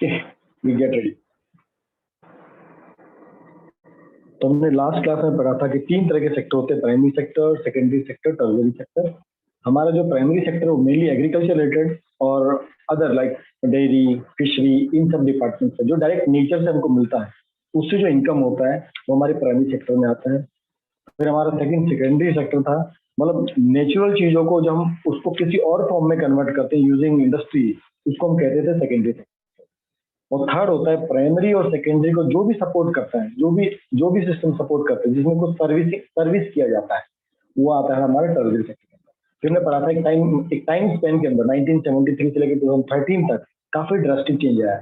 Okay, we get ready. तो हमने last class में पढ़ा था कि तीन तरह के सेक्टर होते हैं, primary sector, secondary sector, tertiary sector. हमारा जो प्राइमरी सेक्टर है वो मेनली एग्रीकल्चर रिलेटेड और अदर लाइक डेयरी, फिशरी, इन सब डिपार्टमेंट से जो डायरेक्ट नेचर से हमको मिलता है, उससे जो इनकम होता है वो हमारे प्राइमरी सेक्टर में आता है। फिर हमारा सेकेंडरी सेक्टर था, मतलब नेचुरल चीजों को जब हम उसको किसी और फॉर्म में कन्वर्ट करते हैं यूजिंग इंडस्ट्री, उसको हम कहते थे सेकेंडरी सेक्टर। और थर्ड होता है प्राइमरी और सेकेंडरी को जो भी सपोर्ट करता है, जो भी सिस्टम सपोर्ट करता है जिसमें कुछ सर्विस किया जाता है, वो आता है हमारे टर्शियरी सेक्टर के अंदर। फिर हमने पढ़ा था एक टाइम स्पेन के अंदर 1973 से लेकर 2013 तक काफी ड्रास्टिक चेंज आया।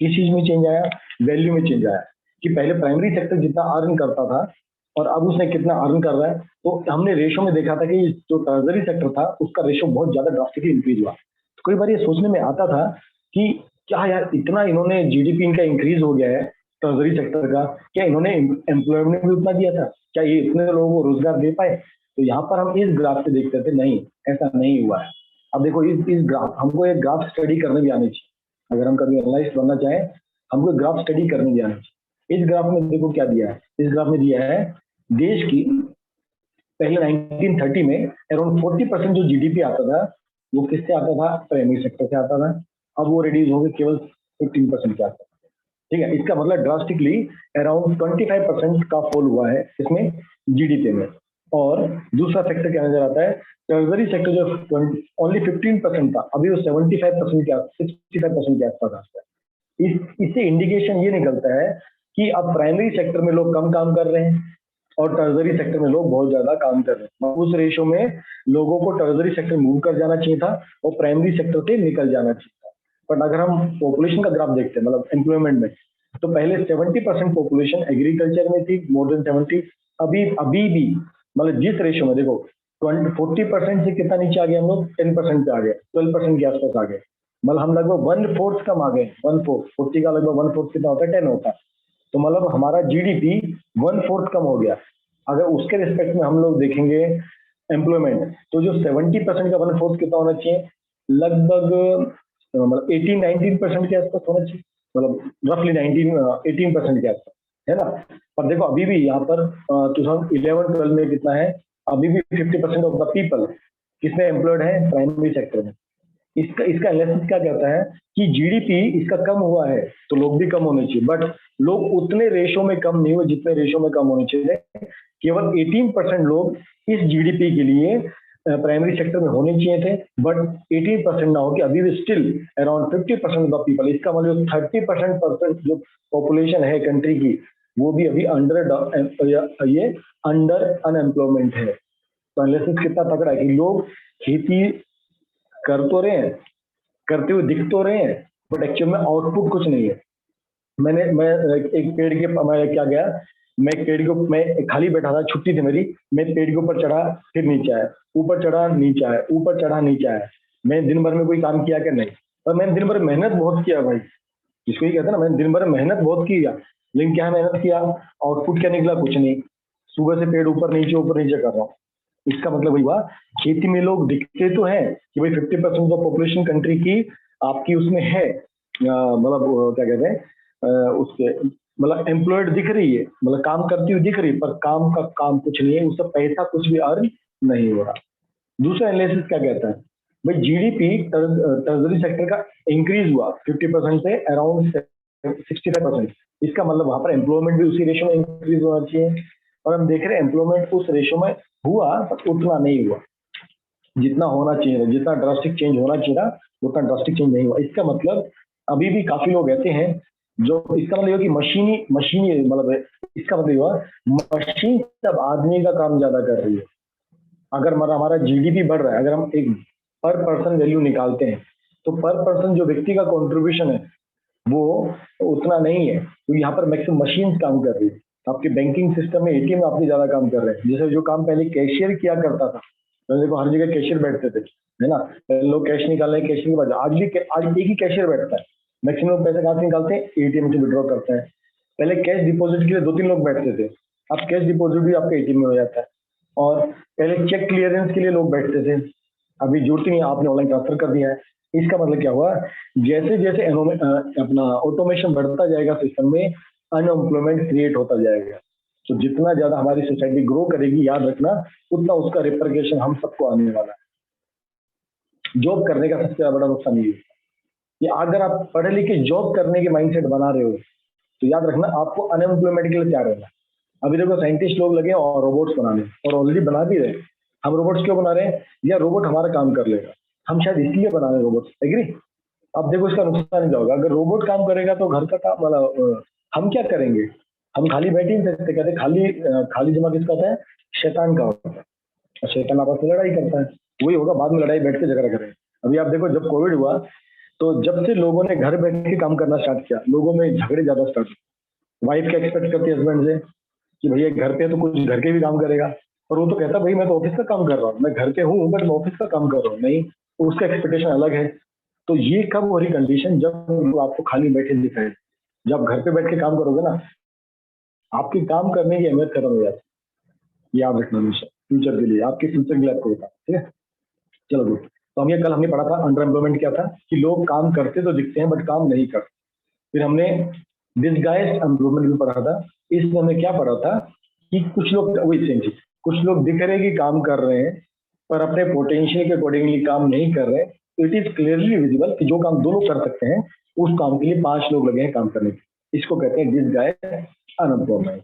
किस चीज में चेंज आया? वैल्यू में चेंज आया कि पहले प्राइमरी सेक्टर जितना अर्न करता था और अब उसने कितना अर्न कर रहा है। तो हमने रेशो में देखा था कि जो टर्शियरी सेक्टर था उसका रेशो बहुत ज्यादा ड्रास्टिकली इंक्रीज हुआ। तो कई बार ये सोचने में आता था कि क्या यार इतना इन्होंने जीडीपी इनका इंक्रीज हो गया है टर्शियरी सेक्टर का, क्या इन्होंने एम्प्लॉयमेंट भी उतना दिया था, क्या ये इतने लोगों को रोजगार दे पाए? तो यहाँ पर हम इस ग्राफ से देखते थे, नहीं ऐसा नहीं हुआ है। अब देखो इस ग्राफ, हमको एक ग्राफ स्टडी करने भी आनी चाहिए। अगर हम कभी एनालिस्ट बनना चाहें, हमको ग्राफ स्टडी करने भी आनी चाहिए। इस ग्राफ में देखो क्या दिया है। इस ग्राफ में दिया है देश की पहले 1930 में अराउंड 40% जो जीडीपी आता था वो किससे आता था? प्राइमरी सेक्टर से आता था। अब वो रिड्यूस हो गए केवल 15% के आसपास। ठीक है, इसका मतलब ड्रास्टिकली अराउंड 25% का फॉल हुआ है इसमें जीडीपी में। और दूसरा सेक्टर क्या नजर आता है? टर्शियरी सेक्टर जो ओनली 15% था, अभी वो 65% के 65% के आसपास आता है। इससे इंडिकेशन ये निकलता है कि अब प्राइमरी सेक्टर में लोग कम काम कर रहे हैं और टर्शियरी सेक्टर में लोग बहुत ज्यादा काम कर रहे हैं। उस रेशो में लोगों को टर्शियरी सेक्टर मूव कर जाना चाहिए था और प्राइमरी सेक्टर से निकल जाना चाहिए था। बट अगर हम पॉपुलेशन का ग्राफ देखते हैं, मतलब एम्प्लॉयमेंट में, तो पहले 70% पॉपुलेशन एग्रीकल्चर में थी, मोर देन 70। अभी भी मतलब जिस रेशो में देखो 40% से कितना नीचे आ गए हम लोग? 10% पे आ गए, 12% के आसपास आ गए। मतलब हम लगभग 1/4 कम आ गए। 1/4 40 का लगभग 1/4 कितना होता है? 10 होता है। तो मतलब हमारा जीडीपी 1/4 कम हो गया। अगर उसके रिस्पेक्ट में हम लोग देखेंगे एम्प्लॉयमेंट, तो जो 70% का 1/4 कितना होना चाहिए? लगभग मतलब 18-19% के आसपास होना चाहिए, मतलब रफली 18% के आसपास, है ना। पर देखो अभी भी यहाँ पर 2011-12 में कितना है? अभी भी 50% ऑफ द पीपल किसमें एम्प्लॉयड है? प्राइमरी सेक्टर में। इसका इसका एनालिसिस क्या कहता है कि जीडीपी इसका कम हुआ है तो लोग भी कम होने चाहिए, बट लोग उतने रेशो में कम नहीं हुए जितने रेशो में कम होने चाहिए। केवल 18% लोग इस जीडीपी के लिए प्राइमरी सेक्टर में होने चाहिए थे, बट 18% ना हो कि अभी भी still around 50% of the people, इसका मतलब 30% जो पॉपुलेशन है कंट्री की, वो भी अभी अंडर अनएम्प्लॉयमेंट है। तो एनालिसिस कितना तगड़ा है कि लोग खेती कर तो रहे हैं, करते हुए दिख तो रहे हैं, बट एक्चुअल में आउटपुट कुछ नहीं है। मैं एक पेड़ के मैं क्या गया, मैं एक पेड़ के मैं खाली बैठा था, छुट्टी थी मेरी, मैं पेड़ के ऊपर चढ़ा, फिर नीचे आया, ऊपर चढ़ा नीचे आया, ऊपर चढ़ा नीचे आया। मैं दिन भर में कोई काम किया क्या? नहीं। और मैंने दिन भर मेहनत बहुत किया भाई, जिसको ये कहते हैं ना, मैंने दिन भर मेहनत बहुत किया, लेकिन क्या मेहनत किया, आउटपुट क्या निकला? कुछ नहीं। सुबह से पेड़ ऊपर नीचे कर रहा हूँ। इसका मतलब वही हुआ, खेती में लोग दिखते तो हैं कि भाई 50% ऑफ पॉपुलेशन कंट्री की आपकी उसमें है, मतलब क्या कहते हैं उसके, मतलब एम्प्लॉयड दिख रही है, मतलब काम करती हुई दिख रही है, पर काम का काम कुछ नहीं है, उससे पैसा कुछ भी अर्न नहीं हो रहा। दूसरा एनालिसिस क्या कहता है? भाई जीडीपी टर्शियरी सेक्टर का इंक्रीज हुआ 50% से अराउंड 65%। इसका मतलब वहां पर एम्प्लॉयमेंट भी उसी रेशो में इंक्रीज होना चाहिए, और हम देख रहे हैं एम्प्लॉयमेंट उस रेशो में हुआ, पर उतना नहीं हुआ जितना होना चाहिए था, जितना ड्रास्टिक चेंज होना चाहिए था उतना ड्रास्टिक चेंज नहीं हुआ। इसका मतलब अभी भी काफी लोग ऐसे हैं जो, इसका मतलब कि मशीनी मशीनी मतलब इसका मतलब हुआ मशीन सब आदमी का काम ज्यादा कर रही है। अगर मतलब हमारा जीडीपी बढ़ रहा है, अगर हम एक पर पर्सन वैल्यू निकालते हैं, तो पर पर्सन जो व्यक्ति का कंट्रीब्यूशन है वो उतना नहीं है, तो यहाँ पर मैक्सिमम मशीन काम कर रही है। आपके बैंकिंग सिस्टम में एटीएम आपके ज्यादा काम कर रहे हैं। जैसे जो काम पहले कैशियर किया करता था, तो देखो हर जगह कैशियर बैठते थे, है ना, पहले लोग कैश निकालने कैशियर के बाद, आज एक ही कैशियर बैठता है। मैक्सिमम पैसे कहाँ से निकालते हैं? एटीएम से विड्रॉ करते हैं। पहले कैश डिपॉजिट के लिए 2-3 लोग बैठते थे, अब कैश डिपॉजिट भी आपके एटीएम में हो जाता है। और पहले चेक क्लियरेंस के लिए लोग बैठते थे, अभी जरूरत ही नहीं, आपने ऑनलाइन ट्रांसफर कर दिया है। इसका मतलब क्या हुआ, जैसे जैसे अपना ऑटोमेशन बढ़ता जाएगा सिस्टम में, अनएम्प्लॉयमेंट क्रिएट होता जाएगा। तो जितना ज्यादा हमारी सोसाइटी ग्रो करेगी, याद रखना, उतना उसका रिपरकेशन हम सबको आने वाला है। जॉब करने का सबसे बड़ा नुकसान ये है कि अगर आप पढ़े लिखे जॉब करने के माइंडसेट बना रहे हो, तो याद रखना आपको अनएम्प्लॉयमेंट के लिए तैयार रहना है। अभी देखो साइंटिस्ट लोग लगे और रोबोट्स बनाने, और ऑलरेडी बना भी रहे। हम रोबोट्स क्यों बना रहे हैं? या रोबोट हमारा काम कर लेगा, हम शायद इसलिए बना रहे हैं रोबोट्स, एग्री? अब देखो इसका नुकसान क्या होगा, अगर रोबोट काम करेगा तो घर का काम वाला हम क्या करेंगे? हम खाली बैठ ही नहीं सकते। कहते हैं, खाली दिमाग किसका होता है? शैतान का होता है। और शैतान आपस में लड़ाई करता है, वही होगा बाद में, लड़ाई बैठ के झगड़ा करें। अभी आप देखो जब कोविड हुआ, तो जब से लोगों ने घर बैठ के काम करना स्टार्ट किया, लोगों में झगड़े ज्यादा स्टार्ट हुए। वाइफ क्या एक्सपेक्ट करती है हस्बैंड से कि भैया घर पे है तो कुछ घर के भी काम करेगा, और वो तो कहता भाई मैं तो ऑफिस का काम कर रहा हूँ, मैं घर पे हूँ बट मैं ऑफिस का काम कर रहा हूँ। नहीं, उसका एक्सपेक्टेशन अलग है। तो ये कब हो रही कंडीशन? जब लोग आपको खाली बैठे दिखाए। जब घर पे बैठ के काम करोगे ना, आपकी काम करने की अहमियत खत्म हो जाती है। याद रखना हमेशा, फ्यूचर के लिए, आपके फ्यूचर के लिए आपको होता है। ठीक है, चलो गुड। तो हमने पढ़ा था अंडर एम्प्लॉयमेंट क्या था, कि लोग काम करते तो दिखते हैं बट काम नहीं करते। फिर हमने डिसगाइज्ड एम्प्लॉयमेंट भी पढ़ा था। इसमें हमने क्या पढ़ा था कि कुछ लोग, वही सेम चीज, कुछ लोग दिख रहे हैं कि काम कर रहे हैं पर अपने पोटेंशियल के अकॉर्डिंगली काम नहीं कर रहे। इट इज क्लियरली विजिबल कि जो काम दो लोग कर सकते हैं, उस काम के लिए 5 लोग लगे हैं काम करने के। इसको कहते हैं डिसगाइज्ड अनएम्प्लॉयमेंट।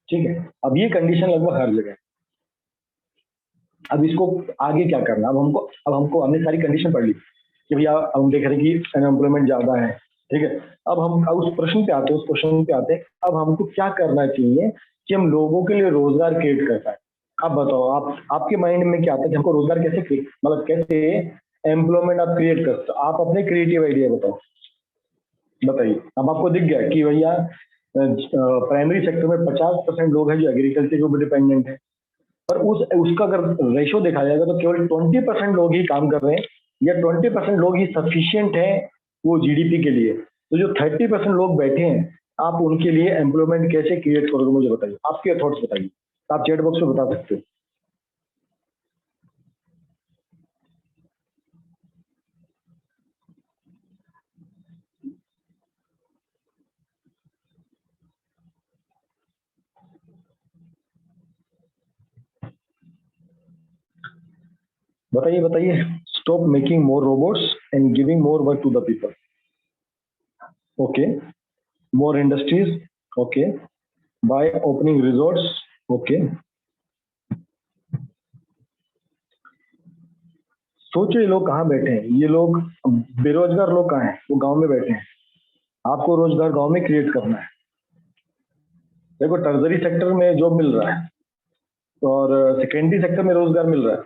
ठीक है, अब ये कंडीशन लगभग हर जगह है। अब इसको आगे क्या करना? हमने सारी कंडीशन पढ़ ली कि भैया अब हम देख रहे हैं कि अनएम्प्लॉयमेंट ज्यादा है। ठीक है, अब हम उस प्रश्न पे आते हैं, अब हमको क्या करना चाहिए कि हम लोगों के लिए रोजगार क्रिएट कर पाए। आप बताओ, आपके माइंड में क्या आता है कि हमको रोजगार कैसे मतलब कैसे एम्प्लॉयमेंट आप क्रिएट कर सकते हो? आप अपने क्रिएटिव आइडिया बताओ, बताइए। अब आपको दिख गया कि भैया प्राइमरी सेक्टर में 50% लोग हैं जो एग्रीकल्चर के ऊपर डिपेंडेंट है, पर उसका अगर रेशो देखा जाएगा तो केवल 20% लोग ही काम कर रहे हैं, या 20% लोग ही सफिशिएंट है वो जीडीपी के लिए। तो जो 30% लोग बैठे हैं, आप उनके लिए एम्प्लॉयमेंट कैसे क्रिएट करोगे? मुझे बताइए, आपके थॉट्स बताइए। आप चैट बॉक्स में बता सकते हो। बताइए बताइए। Stop making more robots and giving more work to the people. Okay. More industries. Okay. By opening resorts. Okay. सोचो ये लोग कहाँ बैठे हैं? ये लोग बेरोजगार लोग कहाँ हैं? वो गांव में बैठे हैं। आपको रोजगार गांव में क्रिएट करना है। देखो टर्जरी सेक्टर में जॉब मिल रहा है और सेकेंडरी सेक्टर में रोजगार मिल रहा है।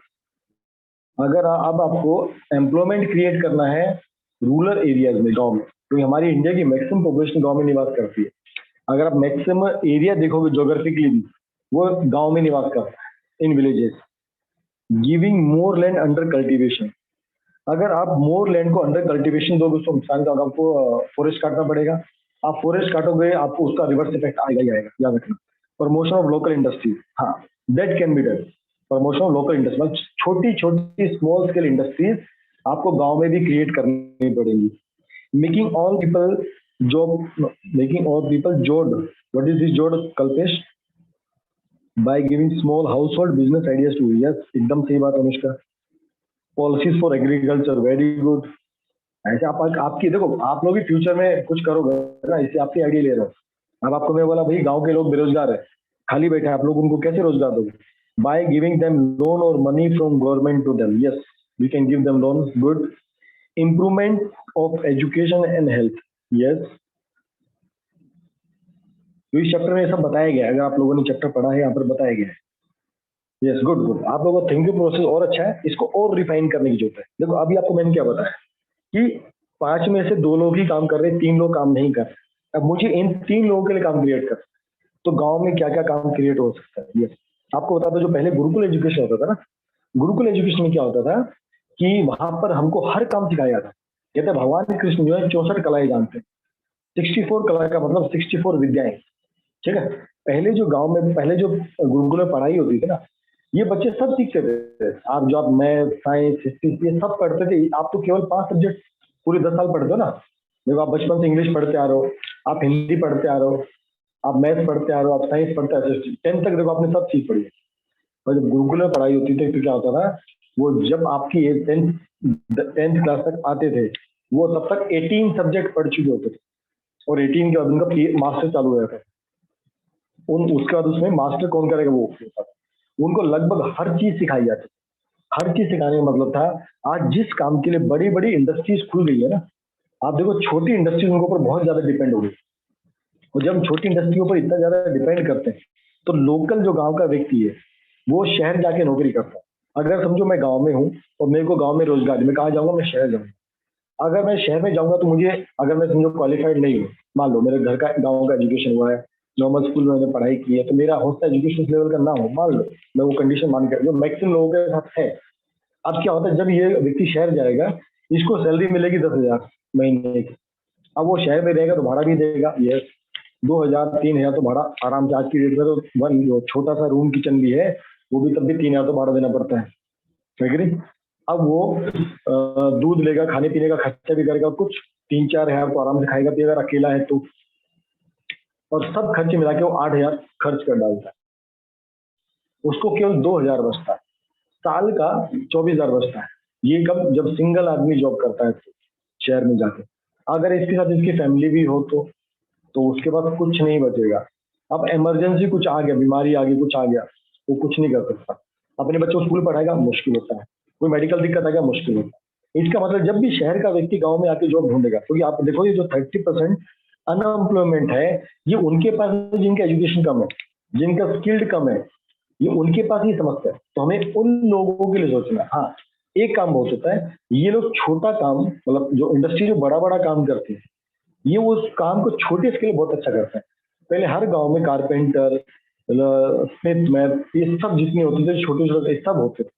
अगर अब आपको एम्प्लॉयमेंट क्रिएट करना है रूरल एरियाज में, गांव में, क्योंकि हमारी इंडिया की मैक्सिमम पॉपुलेशन गांव में निवास करती है। अगर आप मैक्सिमम एरिया देखोगे जोग्राफिकली भी, वो गांव में निवास करता है, in villages. Giving more land under cultivation. अगर आप मोर लैंड को अंडर कल्टीवेशन दोगे, उसको नुकसान का होगा, आपको फॉरेस्ट काटना पड़ेगा। आप फॉरेस्ट काटोगे, आपको उसका रिवर्स इफेक्ट आएगा ही आएगा, याद रखना। प्रमोशन ऑफ लोकल इंडस्ट्रीज, हाँ, that can be done. Promotion of local industry, छोटी छोटी स्मॉल स्केल इंडस्ट्रीज आपको गांव में भी क्रिएट करनी पड़ेंगी। Making all people job, making all people जोड। व्हाट इज दिस जोड, Kalpesh? By giving small household business ideas to. Yes, एकदम सही बात Anushka. Policies for agriculture, very good. ऐसे आपकी देखो, आप लोग भी फ्यूचर में कुछ करोगे ना, इससे आपकी आइडिया ले रहे हो। अब आपको मैं बोला भाई गांव के लोग बेरोजगार है, खाली बैठे हैं, आप लोग उनको कैसे रोजगार दोगे? बाय गिविंग देम लोन और money from government to them. Yes, we can give them loan, good. Improvement of education and health. Yes, तो इस चैप्टर में ये सब बताया गया है। अगर आप लोगों ने चैप्टर पढ़ा है, यहाँ पर बताया गया है। Yes, good good. आप लोगों का थिंकिंग प्रोसेस और अच्छा है, इसको और रिफाइन करने की जरूरत है। देखो अभी आपको मैंने क्या बताया कि 5 में से 2 लोग ही काम कर रहे हैं, 3 लोग काम नहीं कर रहे। अब मुझे इन 3 लोगों के लिए काम क्रिएट कर, तो गांव में क्या क्या काम क्रिएट हो सकता है? यस, आपको बता दो, जो पहले गुरुकुल एजुकेशन होता था ना, गुरुकुल एजुकेशन में क्या होता था कि वहां पर हमको हर काम सिखाया जाता। कहते भगवान कृष्ण जो है 64 कलाएं जानते हैं। 64 कला का मतलब 64 विद्याएं। ठीक है, पहले जो गांव में, पहले जो गुरुकुल में पढ़ाई होती थी ना, ये बच्चे सब सीखते थे। आप जो आप मैथ, साइंस, हिस्ट्री ये सब पढ़ते थे। आप तो केवल 5 सब्जेक्ट पूरे 10 साल पढ़ते हो ना। देखो आप बचपन से इंग्लिश पढ़ते आ रहे हो, आप हिंदी पढ़ते आ रहे हो, आप मैथ पढ़ते आ रहे हो, आप साइंस पढ़ते आ रहे हो, 10th तक देखो आपने सब चीज पढ़ी है। और जब गुरुकुल में पढ़ाई होती थी तो क्या होता था, वो जब आपकी एज 10th क्लास तक आते थे, वो तब तक 18 सब्जेक्ट पढ़ चुके होते थे। और 18 के बाद उनका मास्टर चालू हो जाता है। उन उसके बाद उसमें मास्टर कौन करेगा वो होता था। उनको लगभग हर चीज सिखाई जाती थी। हर चीज सिखाने का मतलब था, आज जिस काम के लिए बड़ी बड़ी इंडस्ट्रीज खुल गई है ना, आप देखो छोटी इंडस्ट्रीज उनके ऊपर बहुत ज्यादा डिपेंड हो गई। और जब हम छोटी इंडस्ट्री के ऊपर इतना ज्यादा डिपेंड करते हैं, तो लोकल जो गांव का व्यक्ति है वो शहर जाके नौकरी करता है। अगर समझो मैं गांव में हूँ और मेरे को गांव में रोजगार, मैं कहाँ जाऊंगा, मैं शहर जाऊंगा। अगर मैं शहर में जाऊंगा तो मुझे, अगर मैं समझो क्वालिफाइड नहीं हूँ, मान लो मेरे घर का गांव का एजुकेशन हुआ है, नॉर्मल स्कूल में मैंने पढ़ाई की है, तो मेरा हो सकता है एजुकेशन लेवल का ना हो, मान लो, मैं वो कंडीशन मान कर, जो मैक्सिमम लोगों के साथ है। अब क्या होता है, जब ये व्यक्ति शहर जाएगा, इसको सैलरी मिलेगी 10,000 महीने की। अब वो शहर में रहेगा तो भाड़ा भी देगा, ये 2,000 3,000 तो भाड़ा आराम से। आज की डेट में तो वन जो छोटा सा रूम किचन भी है, वो भी तब भी 3,000 तो भाड़ा देना पड़ता है, ठीक है। अब वो दूध लेगा, खाने पीने का खर्चा भी करेगा, कुछ 3-4 हजार तो आराम से खाएगा पिएगा, अगर अकेला है तो। और सब खर्चे मिला के वो 8,000 खर्च कर डालता है, उसको केवल 2,000 बचता है, साल का 24,000 बचता है। ये कब, जब सिंगल आदमी जॉब करता है तो, शहर में जाके। अगर इसके साथ इसकी फैमिली भी हो तो उसके पास कुछ नहीं बचेगा। अब इमरजेंसी कुछ आ गया, बीमारी आ गई, कुछ आ गया, वो कुछ नहीं कर सकता। अपने बच्चों को स्कूल पढ़ाएगा, मुश्किल होता है। कोई मेडिकल दिक्कत आ गया, मुश्किल होता है। इसका मतलब जब भी शहर का व्यक्ति गांव में आके जॉब ढूंढेगा, क्योंकि आप देखो ये जो 30% अनएम्प्लॉयमेंट है, ये उनके पास है जिनका एजुकेशन कम है, जिनका स्किल्ड कम है, ये उनके पास ही समस्या है। तो हमें उन लोगों के लिए सोचना है। हाँ, एक काम बहुत होता है, ये लोग छोटा काम, मतलब जो इंडस्ट्री जो बड़ा बड़ा काम करती है, ये उस काम को छोटे स्केल बहुत अच्छा करते हैं। पहले हर गांव में कारपेंटर, स्मिथ, मैथ, ये सब जितने होते थे, छोटे छोटे सब होते थे।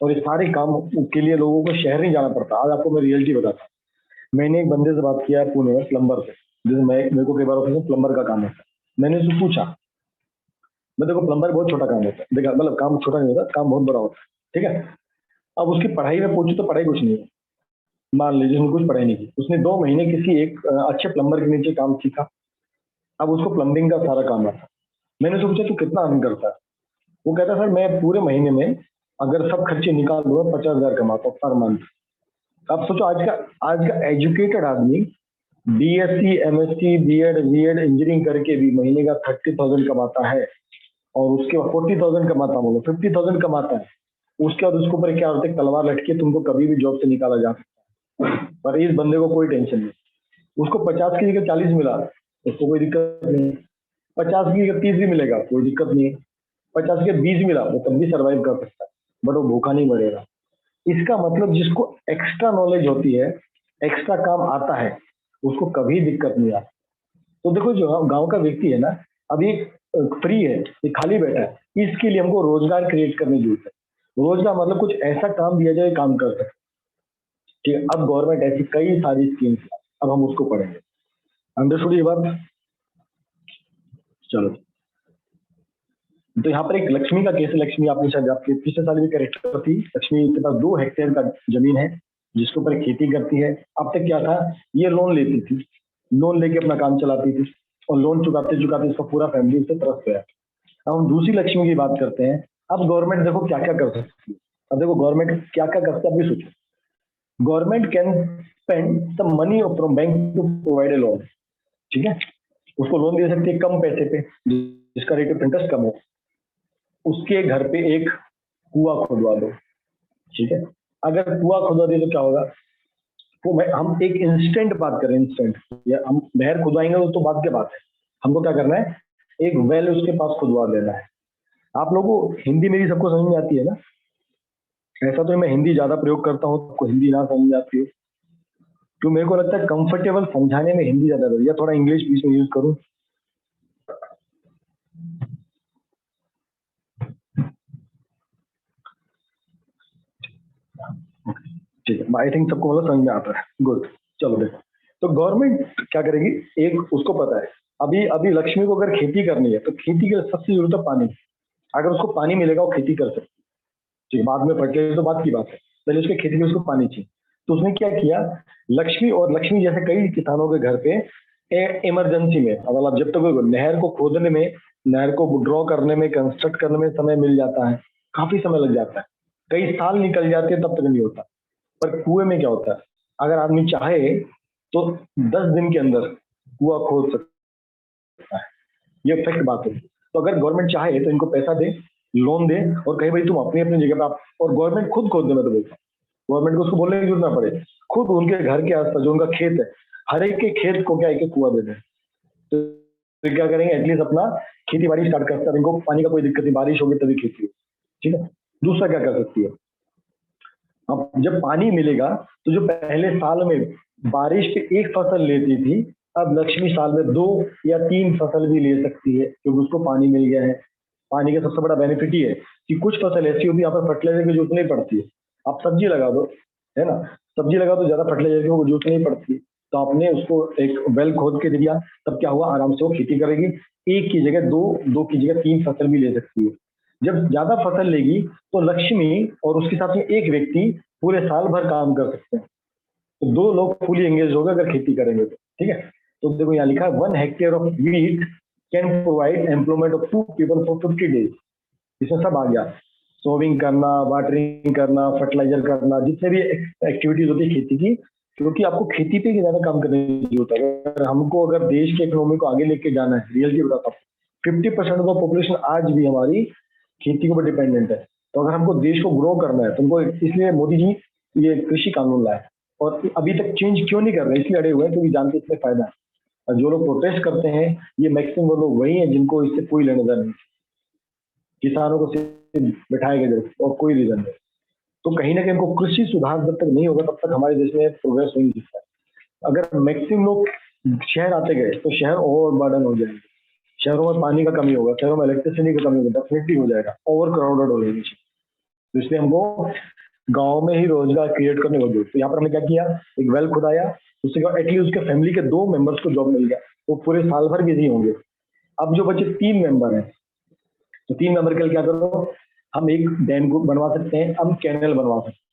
और ये सारे काम के लिए लोगों को शहर नहीं जाना पड़ता। आज आपको मैं रियलिटी बताता हूँ। मैंने एक बंदे से बात किया है पुणे में, प्लम्बर से, जैसे मेरे को कई बार होता है प्लम्बर का काम होता है। मैंने उससे पूछा, मैं देखो प्लम्बर बहुत छोटा काम होता है, देखा मतलब काम छोटा नहीं होता, काम बहुत बड़ा होता है, ठीक है। अब उसकी पढ़ाई में पूछू तो पढ़ाई कुछ नहीं है, मान लीजिए उसने कुछ पढ़ाई नहीं की, उसने 2 महीने किसी एक अच्छे प्लम्बर के नीचे काम सीखा। अब उसको प्लम्बिंग का सारा काम आता है। मैंने उससे पूछा तू कितना अर्न करता है, वो कहता सर मैं पूरे महीने में अगर सब खर्चे निकाल दूंगा 50,000 कमाता हूँ पर मंथ। अब सोचो आज का एजुकेटेड आदमी BSc, MSc, BEd, BEd, engineering करके भी महीने का 30,000 कमाता है, और उसके बाद 40,000 कमाता, बोलो 50,000 कमाता है। उसके बाद उसके ऊपर क्या होता है, तलवार लटके तुमको कभी भी जॉब से निकाला जा सकता है। पर इस बंदे को कोई टेंशन नहीं, उसको 50 की जगह 40 मिला, उसको कोई दिक्कत नहीं। 50 की जगह 30 भी मिलेगा, कोई दिक्कत नहीं। 50 के 20 मिला, वो तब भी सर्वाइव कर सकता है, बट वो भूखा नहीं मरेगा। इसका मतलब जिसको एक्स्ट्रा नॉलेज होती है, एक्स्ट्रा काम आता है, उसको कभी दिक्कत नहीं आती। तो देखो जो गांव का व्यक्ति है ना, अभी फ्री है, ये खाली बैठा है, इसके लिए हमको रोजगार क्रिएट करने की जरूरत है। रोजगार मतलब कुछ ऐसा काम दिया जाए, काम कर सकते, ठीक है। अब गवर्नमेंट ऐसी कई सारी स्कीम्स, अब हम उसको पढ़ेंगे। अंडरस्टूड ये बात? चलो, तो यहाँ पर एक लक्ष्मी का केस है। लक्ष्मी आपने शायद आपके पिछले साल भी करेक्टर थी। लक्ष्मी के पास 2 हेक्टेयर का जमीन है जिसके ऊपर खेती करती है। अब तक क्या था, ये लोन लेती थी, लोन लेके अपना काम चलाती थी, और लोन चुकाते चुकाते इसका पूरा फैमिली उससे तरस गया। अब हम दूसरी लक्ष्मी की बात करते हैं। अब गवर्नमेंट देखो क्या क्या कर सकती है। अब देखो गवर्नमेंट क्या क्या कर सकती है, अभी सोचो। Government can spend some money from bank to provide a loan, ठीक है। उसको लोन दे सकती है कम पैसे पे, जिसका रेट ऑफ इंटरेस्ट कम हो। उसके घर पे एक कुआं खुदवा दो, ठीक है। अगर कुआं खुदवा दिए तो क्या होगा, वो हम एक इंस्टेंट बात करें, इंस्टेंट, या हम नहर खुदवाएंगे तो बात क्या बात है। हमको क्या करना है, एक वेल उसके पास खुदवा देना है। आप लोगों को हिंदी मेरी सबको समझ में आती है ना? ऐसा तो मैं हिंदी ज्यादा प्रयोग करता हूँ, आपको हिंदी ना समझ में आती हो तो मेरे को लगता है कंफर्टेबल समझाने में हिंदी ज्यादा है, या थोड़ा इंग्लिश बीच में यूज करूँ? ठीक है, आई थिंक सबको मतलब समझ में आता है, गुड। चलो देखो, तो गवर्नमेंट क्या करेगी, एक उसको पता है, अभी अभी लक्ष्मी को अगर खेती करनी है तो खेती के लिए सबसे जरूरत है पानी। अगर उसको पानी मिलेगा वो खेती कर सकता है। ठीक है, बाद में फर्टिलाइजर तो बात की बात है, पहले उसके खेती में उसको पानी चाहिए। तो उसने क्या किया, लक्ष्मी और लक्ष्मी जैसे कई किसानों के घर पे इमरजेंसी में, मतलब जब तक नहर को खोदने में, नहर को ड्रॉ करने में, कंस्ट्रक्ट करने में समय मिल जाता है, काफी समय लग जाता है, कई साल निकल जाते हैं तब तक नहीं होता। पर कुएं में क्या होता है, अगर आदमी चाहे तो 10 दिन के अंदर कुआं खोद सकता है। ये फैक्ट बात है। तो अगर गवर्नमेंट चाहे तो इनको पैसा दे, लोन दे, और कहे भाई तुम अपनी अपनी जगह पे आप, और गवर्नमेंट खुद खोद दे। मैं तो बोलता हूँ गवर्नमेंट को उसको बोलने की जरूरत ना पड़े, खुद उनके घर के आसपास जो उनका खेत है, हर एक के खेत को क्या एक एक कुआं दे दें। तो फिर क्या करेंगे, एटलीस्ट अपना खेती बाड़ी स्टार्ट कर सकते हैं, इनको पानी का कोई दिक्कत नहीं, बारिश होगी तभी खेती हो। ठीक है। दूसरा क्या कर सकती है, अब जब पानी मिलेगा तो जो पहले साल में बारिश पे एक फसल लेती थी, अब लक्ष्मी साल में 2 या 3 फसल भी ले सकती है, क्योंकि उसको पानी मिल गया है। पानी का सबसे बड़ा बेनिफिट ये है कि कुछ फसल ऐसी होती है यहाँ पर फर्टिलाइजर की जरूरत नहीं पड़ती है। आप सब्जी लगा दो, है ना, सब्जी लगा दो, ज्यादा फर्टिलाइजर की जरूरत नहीं पड़ती है। तो आपने उसको एक वेल खोद के दे दिया, तब क्या हुआ, आराम से वो खेती करेगी, एक की जगह दो, दो की जगह 3 फसल भी ले सकती है। जब ज्यादा फसल लेगी तो लक्ष्मी और उसके साथ में एक व्यक्ति पूरे साल भर काम कर सकते हैं। तो 2 लोग फुली एंगेज हो गए अगर खेती करेंगे तो। ठीक है। तो देखो यहाँ लिखा है 1 hectare of wheat can provide employment of 2 people for 50 days। इसमें सब आ गया, सोविंग करना, वाटरिंग करना, फर्टिलाइजर करना, जितने भी एक्टिविटीज होती है खेती की, क्योंकि आपको खेती पे ही ज्यादा काम करने की जरूरत है। अगर हमको अगर देश की इकोनॉमी को आगे लेके जाना है, रियलिटी बताता हूँ, 50% ऑफ पॉपुलेशन आज भी हमारी खेती के ऊपर डिपेंडेंट है। तो अगर हमको देश को ग्रो करना है तो हमको, इसलिए मोदी जी ये कृषि कानून लाए, और अभी तक चेंज क्यों नहीं कर रहे, इसलिए अड़े हुए हैं क्योंकि जानते इसमें फायदा है। और जो लोग प्रोटेस्ट करते हैं ये मैक्सिमम वो लोग वही हैं जिनको इससे कोई लेना देना नहीं, किसानों को सिर्फ बैठाएगा जरूर और कोई रीजन नहीं। तो कहीं ना कहीं हमको कृषि सुधार जब तक नहीं होगा तब तक हमारे देश में प्रोग्रेस हो नहीं सकता है। अगर मैक्सिमम लोग शहर आते गए तो शहर ओवर बर्डन हो जाएंगे, शहरों में पानी का कमी होगा, शहरों में इलेक्ट्रिसिटी का कमी होगा, डेफिनेटली हो जाएगा, ओवर क्राउडेड हो जाएगी। तो इसलिए हमको गांव में ही रोजगार क्रिएट करने को। तो यहाँ पर हमने क्या किया, एक वेल खुदाया, उसके बाद एटलीस्ट उसके फैमिली के 2 मेंबर्स को जॉब मिल गया, वो पूरे साल भर बिजी होंगे। अब जो बचे 3 मेंबर हैं, तो 3 मेंबर के लिए क्या करो, हम एक डैम को बनवा सकते हैं, हम कैनल बनवा सकते हैं।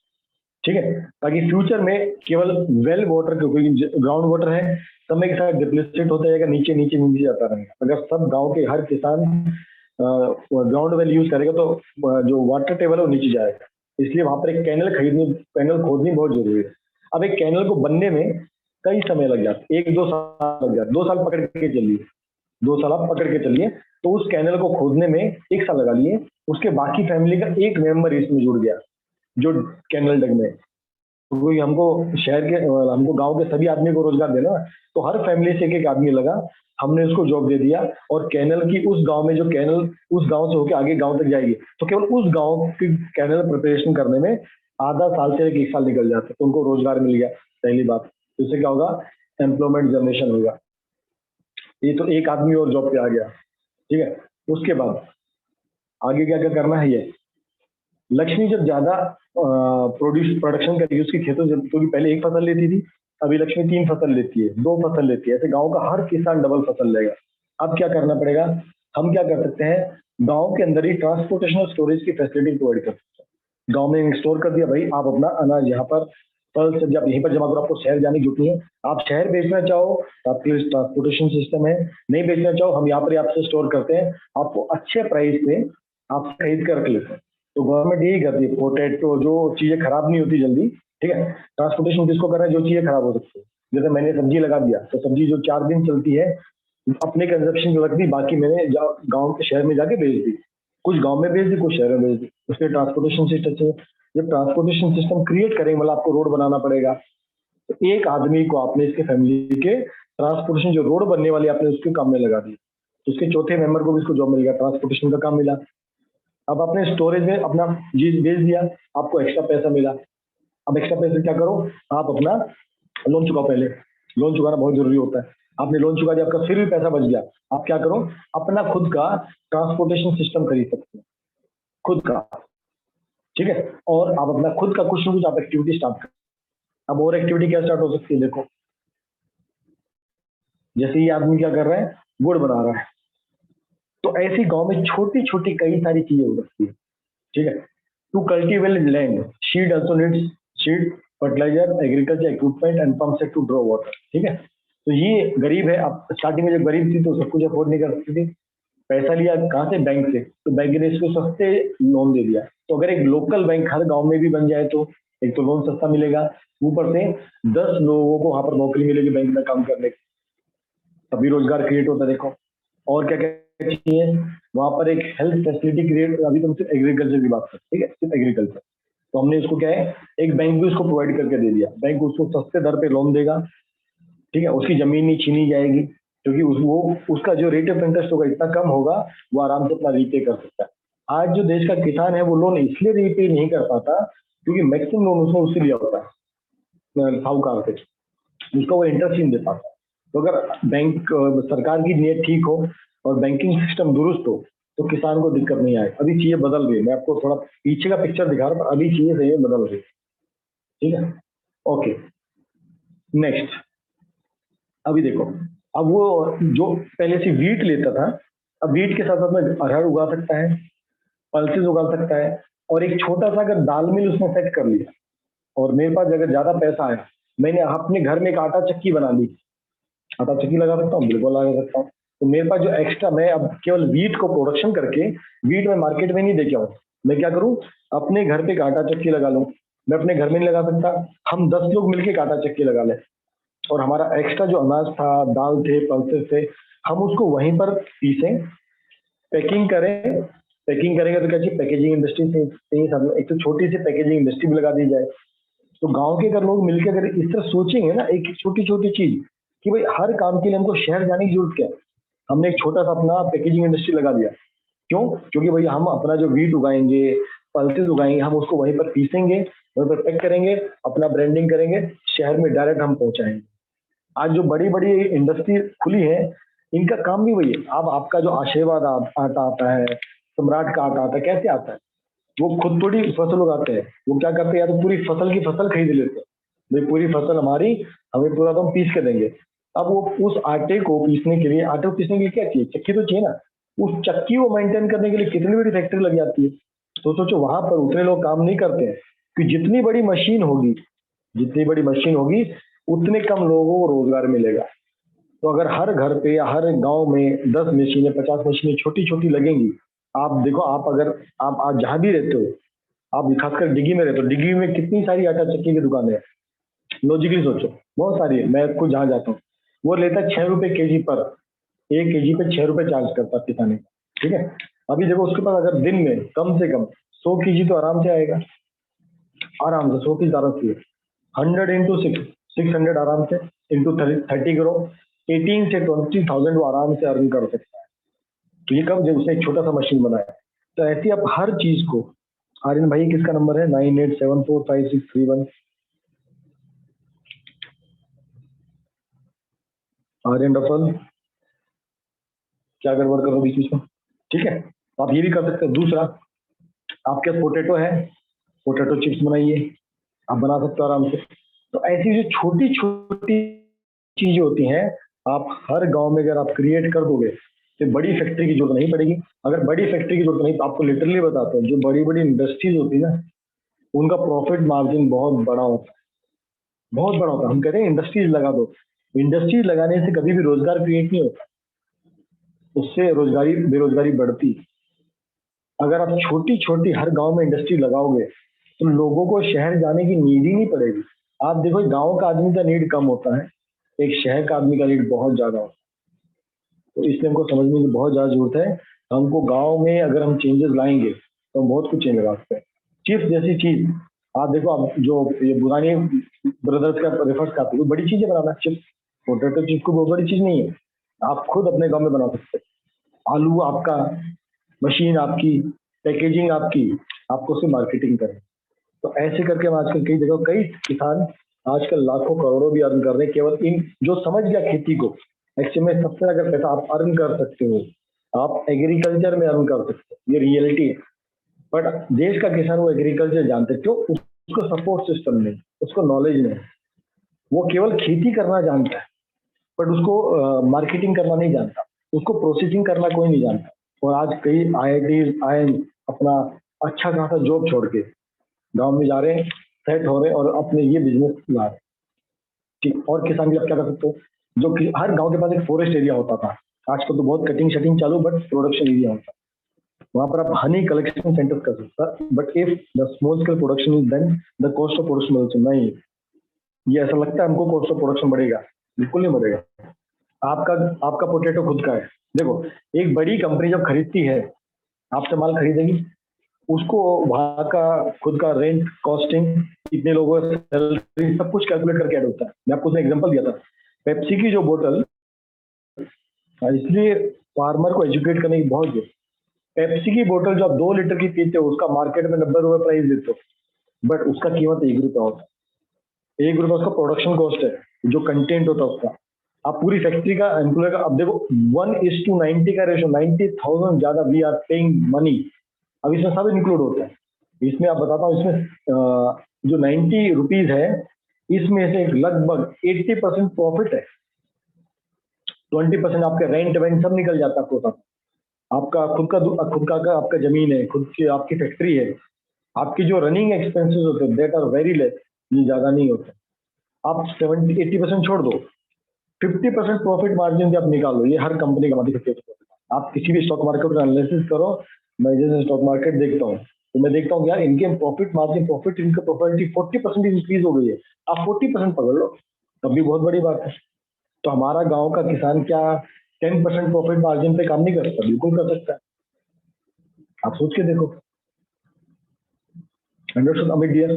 ठीक है, ताकि फ्यूचर में केवल वेल वाटर, क्योंकि ग्राउंड वाटर है, समय के साथ डिप्लीट होता जाएगा, नीचे नीचे नीचे जाता रहेगा। अगर सब गांव के हर किसान ग्राउंड वेल यूज करेगा तो जो वाटर टेबल है वो नीचे जाएगा। इसलिए वहां पर एक कैनल खोदनी बहुत जरूरी है। अब एक कैनल को बनने में कई समय लग जाता है, 1-2 साल लग जाता है, 2 साल पकड़ के चलिए, 2 साल आप पकड़ के चलिए। तो उस कैनल को खोदने में 1 साल लगा लिए, उसके बाकी फैमिली का एक मेंबर इसमें जुड़ गया जो कैनल डग में। तो वही हमको शहर के, हमको गांव के सभी आदमी को रोजगार देना, तो हर फैमिली से एक एक आदमी लगा, हमने उसको जॉब दे दिया। और कैनल की उस गांव में, जो कैनल उस गांव से होकर आगे गांव तक जाएगी, तो केवल उस गांव की कैनल प्रिपरेशन करने में आधा साल से 1 साल निकल जाता है। तो उनको रोजगार मिल गया, पहली बात। तो इससे क्या होगा, एम्प्लॉयमेंट जनरेशन होगा। ये तो एक आदमी और जॉब पे आ गया। ठीक है, उसके बाद आगे क्या क्या करना है, ये लक्ष्मी जब ज्यादा प्रोडक्शन करेगी उसके खेतों से, क्योंकि पहले एक फसल लेती थी, अभी लक्ष्मी 3 फसल लेती है, 2 फसल लेती है, ऐसे गांव का हर किसान डबल फसल लेगा। अब क्या करना पड़ेगा, हम क्या कर सकते हैं, गांव के अंदर ही ट्रांसपोर्टेशन और स्टोरेज की फैसिलिटी प्रोवाइड कर सकते हैं। गांव में स्टोर कर दिया, भाई आप अपना अनाज यहाँ पर, फल सब्जी आप यहीं पर जमा करो, आपको शहर जाने की जरूरत नहीं है। आप शहर बेचना चाहो तो आपके लिए ट्रांसपोर्टेशन सिस्टम है, नहीं बेचना चाहो हम यहाँ पर ही आपसे स्टोर करते हैं, आपको अच्छे प्राइस पे आप खरीद कर रख लेते हैं। तो गवर्नमेंट यही करती है, पोटैटो जो चीजें खराब नहीं होती जल्दी। ठीक है, ट्रांसपोर्टेशन किसको कर रहा है, जो चीजें खराब हो सकती है। जैसे मैंने सब्जी लगा दिया, तो सब्जी जो 4 दिन चलती है अपने कंजप्शन रख दी, बाकी मैंने गांव के शहर में जाके बेच दी, कुछ गांव में बेच दी, कुछ शहर में बेच दी। उसके ट्रांसपोर्टेशन सिस्टम से, जब ट्रांसपोर्टेशन सिस्टम क्रिएट करेंगे, मतलब आपको रोड बनाना पड़ेगा, तो एक आदमी को आपने इसके फैमिली के ट्रांसपोर्टेशन जो रोड बनने वाली आपने उसके काम में लगा दी, तो उसके चौथे मेंबर को भी इसको जॉब मिल गया, ट्रांसपोर्टेशन का काम मिला। अब आपने स्टोरेज में अपना चीज बेच दिया, आपको एक्स्ट्रा पैसा मिला। अब एक्स्ट्रा पैसे क्या करो, आप अपना लोन चुकाओ। पहले लोन चुकाना बहुत जरूरी होता है, आपने लोन चुका दिया, आपका फिर भी पैसा बच गया, आप क्या करो, अपना खुद का ट्रांसपोर्टेशन सिस्टम खरीद सकते हैं, खुद का। ठीक है, और आप अपना खुद का कुछ ना कुछ आप एक्टिविटी स्टार्ट करो। अब और एक्टिविटी क्या स्टार्ट हो सकती है, देखो जैसे ये आदमी क्या कर रहा है, गुड़ बना रहा है, तो ऐसे गांव में छोटी छोटी कई सारी चीजें हो सकती है, ठीक है। To cultivate land, she also needs seed, fertiliser, agriculture equipment and pump set to draw water, ठीक है। तो ये गरीब है, अब स्टार्टिंग में जब गरीब थी तो सब कुछ अफोर्ड नहीं कर सकती थी, पैसा लिया कहाँ से, बैंक से, तो बैंक ने इसको सस्ते लोन दे दिया। तो अगर एक लोकल बैंक हर गांव में भी बन जाए तो एक तो लोन सस्ता मिलेगा, ऊपर से 10 लोगों को वहां पर नौकरी मिलेगी बैंक में काम करने की, तभी रोजगार क्रिएट होता है। देखो और क्या क्या चाहिए वहां पर, एक हेल्थ फैसिलिटी क्रिएट, अभी तुम सिर्फ एग्रीकल्चर की बात करते, ठीक है, सिर्फ एग्रीकल्चर, तो हमने इसको क्या है, एक बैंक भी उसको प्रोवाइड करके दे दिया, बैंक उसको सस्ते दर पे लोन देगा, ठीक है, उसकी जमीन नहीं छीनी जाएगी, क्योंकि वो उसका जो रेट ऑफ इंटरेस्ट होगा इतना कम होगा, वो आराम से अपना रीपे कर सकता है। आज जो देश का किसान है वो लोन इसलिए रीपे नहीं कर पाता क्योंकि मैक्सिमम लोन उसने उससे लिया होता है साहूकार से, उसका वो इंटरेस्ट नहीं दे पाता। तो अगर बैंक सरकार की नीयत ठीक हो और बैंकिंग सिस्टम दुरुस्त हो तो किसान को दिक्कत नहीं आए। अभी चीजें बदल रही है, मैं आपको थोड़ा पीछे का पिक्चर दिखा रहा हूँ, अभी चीजें सही है, बदल रही है, ठीक है। ओके, नेक्स्ट, अभी देखो, अब वो जो पहले से वीट लेता था, अब वीट के साथ साथ में अरहर उगा सकता है, पल्सेस उगा सकता है, और एक छोटा सा अगर दाल मिल उसने सेट कर लिया, और मेरे पास अगर ज्यादा पैसा है, मैंने अपने घर में एक आटा चक्की बना ली, आटा चक्की लगा सकता हूँ, बिल्कुल लगा सकता हूँ। तो मेरे पास जो एक्स्ट्रा, मैं अब केवल वीट को प्रोडक्शन करके वीट में मार्केट में नहीं दे के आऊँ, मैं क्या करूँ, अपने घर पे एक आटा चक्की लगा लूँ। मैं अपने घर में नहीं लगा सकता, हम 10 लोग मिलकर एक आटा चक्की लगा लें, और हमारा एक्स्ट्रा जो अनाज था, दाल थे, पल्सेस थे, हम उसको वहीं पर पीसें, पैकिंग करें। पैकिंग करेंगे तो क्या चाहिए, पैकेजिंग इंडस्ट्री से एक तो छोटी सी पैकेजिंग इंडस्ट्री भी लगा दी जाए। तो गांव के अगर लोग मिलकर अगर इस तरह सोचेंगे ना, एक छोटी छोटी चीज कि भाई हर काम के लिए हमको शहर जाने की जरूरत क्या है, हमने एक छोटा सा अपना पैकेजिंग इंडस्ट्री लगा दिया, क्यों, क्योंकि भाई हम अपना जो वीट उगाएंगे, पल्सेस उगाएंगे, हम उसको वहीं पर पीसेंगे, वहीं पर पैक करेंगे, अपना ब्रांडिंग करेंगे, शहर में डायरेक्ट हम पहुंचाएंगे। आज जो बड़ी बड़ी इंडस्ट्री खुली है, इनका काम भी वही है। अब आपका जो आशीर्वाद आटा आता है, सम्राट का आटा आता है, कैसे आता है, वो खुद थोड़ी फसल उगाते हैं, वो क्या करते हैं, या तो पूरी फसल की फसल खरीद लेते हैं, भाई पूरी फसल हमारी, हमें पूरा तुम पीस के देंगे। अब वो उस आटे को पीसने के लिए, आटे को पीसने के लिए क्या चाहिए, चक्की तो चाहिए ना, उस चक्की को मेंटेन करने के लिए कितनी बड़ी फैक्ट्री लग जाती है। तो सोचो वहां पर उतने लोग काम नहीं करते हैं, कि जितनी बड़ी मशीन होगी, जितनी बड़ी मशीन होगी उतने कम लोगों को रोजगार मिलेगा। तो अगर हर घर पे या हर गांव में 10 मशीनें, 50 मशीनें छोटी छोटी लगेंगी, आप देखो, आप अगर आप आज जहां भी रहते हो, आप खासकर डिग्गी में रहते हो, डिग्गी में कितनी सारी आटा चक्की की दुकानें हैं, लॉजिकली सोचो, बहुत सारी है। मैं खुद जहाँ जाता हूँ, वो लेता है 6 रुपए केजी पर, 1 केजी पे 6 रुपए चार्ज करता है किसानी, ठीक है। अभी देखो उसके पास अगर दिन में कम से कम 100 केजी तो आराम से आएगा, आराम से 100 केजी आराम से, 100 into 6, 600 आराम से, इंटू 30 करो, 18 से 20,000 वो आराम से अर्न कर सकता है। तो ये कब, जब उसने एक छोटा सा मशीन बनाया। तो ऐसे आप हर चीज को, आर्यन भाई किसका नंबर है, 98745631, आर्यन रफल, क्या गड़बड़ करो बीच बीच में, ठीक है। तो आप ये भी कर सकते हैं। दूसरा, आपके पास पोटेटो है, पोटेटो चिप्स बनाइए, आप बना सकते हो आराम से। तो ऐसी जो छोटी छोटी चीजें होती हैं, आप हर गांव में अगर आप क्रिएट कर दोगे तो बड़ी फैक्ट्री की जरूरत नहीं पड़ेगी। अगर बड़ी फैक्ट्री की जरूरत नहीं, तो आपको लिटरली बताता हूँ, जो बड़ी बड़ी इंडस्ट्रीज होती है ना, उनका प्रॉफिट मार्जिन बहुत बड़ा होता है, बहुत बड़ा होता है। हम कहते हैं इंडस्ट्रीज लगा दो, इंडस्ट्रीज लगाने से कभी भी रोजगार क्रिएट नहीं होता, उससे रोजगारी, बेरोजगारी बढ़ती है। अगर आप छोटी छोटी हर गांव में इंडस्ट्री लगाओगे तो लोगों को शहर जाने की नीड ही नहीं पड़ेगी। आप देखो गांव का आदमी का नीड कम होता है, एक शहर का आदमी का नीड बहुत ज्यादा होता है। तो इसलिए हमको समझने की बहुत ज्यादा जरूरत है। हमको गांव में अगर हम चेंजेस लाएंगे तो हम बहुत कुछ चेंज लगा सकते हैं। चिप्स जैसी चीज, आप देखो, आप जो ये बुरानी ब्रदर्स का रेफर्स करते हैं, बड़ी चीजें बनाना, चिप्स, पोटेटो चिप्स को बहुत बड़ी चीज नहीं है, आप खुद अपने गांव में बना सकते हैं। आलू आपका, मशीन आपकी, पैकेजिंग आपकी, आपको सिर्फ मार्केटिंग करनी। तो ऐसे करके हम आजकल कई जगह, कई किसान आजकल लाखों करोड़ों भी अर्न कर रहे हैं, केवल इन जो समझ गया खेती को। एक्चुअली में सबसे अगर पैसा आप अर्न कर सकते हो, आप एग्रीकल्चर में अर्न कर सकते हो, ये रियलिटी है। बट देश का किसान वो एग्रीकल्चर जानते हैं, क्यों, उसको सपोर्ट सिस्टम नहीं, उसको नॉलेज नहीं, वो केवल खेती करना जानता है, बट उसको मार्केटिंग करना नहीं जानता, उसको प्रोसेसिंग करना कोई नहीं जानता। और आज कई IIT आए अपना अच्छा खासा जॉब छोड़ के गांव में जा रहे हैं, सेट हो रहे हैं और अपने ये बिजनेस ला रहे हैं। ठीक, और किसान भी आप क्या कर सकते हो, जो कि हर गांव के पास एक फॉरेस्ट एरिया होता था, आजकल तो बहुत कटिंग शटिंग चालू, बट प्रोडक्शन एरिया होता है, वहां पर आप हनी कलेक्शन सेंटर कर सकते, but if the small scale production is then the cost of production also नहीं। ये ऐसा लगता है हमको कॉस्ट ऑफ प्रोडक्शन बढ़ेगा, बिल्कुल नहीं बढ़ेगा। आपका आपका पोटेटो खुद का है, देखो एक बड़ी कंपनी जब खरीदती है, आपसे माल खरीदेगी, उसको वहां का खुद का रेंट, कॉस्टिंग, कितने लोगों का सैलरी, सब कुछ कैलकुलेट करके ऐड होता है। मैं आपको उसने एग्जांपल दिया था, पेप्सी की जो बोतल, इसलिए फार्मर को एजुकेट करने की बहुत जरूरत। पेप्सी की बोतल जो आप 2 लीटर की पीते हो, उसका मार्केट में 90 रुपए प्राइस देते हो, बट उसका कीमत 1 रुपया होता है। 1 रुपया उसका प्रोडक्शन कॉस्ट है, जो कंटेंट होता है उसका। आप पूरी फैक्ट्री का एम्प्लॉय का, अब देखो 1:90 का रेशो, 90,000 ज्यादा वी आर पेइंग मनी। अब इसमें सब इंक्लूड होता है। इसमें आप बताता हूँ, इसमें जो 90 रुपीज है, इसमें से लगभग 80% प्रॉफिट है, 20% आपके रेंट वेंट सब निकल जाता है आपको साथ। आपका खुद का आपका जमीन है, खुद की आपकी फैक्ट्री है, आपकी जो रनिंग एक्सपेंसेस होते हैं दैट आर वेरी लेस, ये ज्यादा नहीं होते। आप 70-80% छोड़ दो, 50% प्रॉफिट मार्जिन भी आप निकालो, ये हर कंपनी का मार्केट है। आप किसी भी स्टॉक मार्केट का एनालिसिस करो, मैं जैसे स्टॉक मार्केट देखता हूँ, तो मैं देखता हूँ यार इनके प्रॉफिट मार्जिन, प्रॉफिट इनका प्रॉपर्टी 40% इंक्रीज हो गई है। आप 40% पकड़ लो, तब भी बहुत बड़ी बात है। तो हमारा गांव का किसान क्या 10% प्रॉफिट मार्जिन पे काम नहीं कर सकता? बिल्कुल कर सकता है, आप सोच के देखो। Understood Amit dear?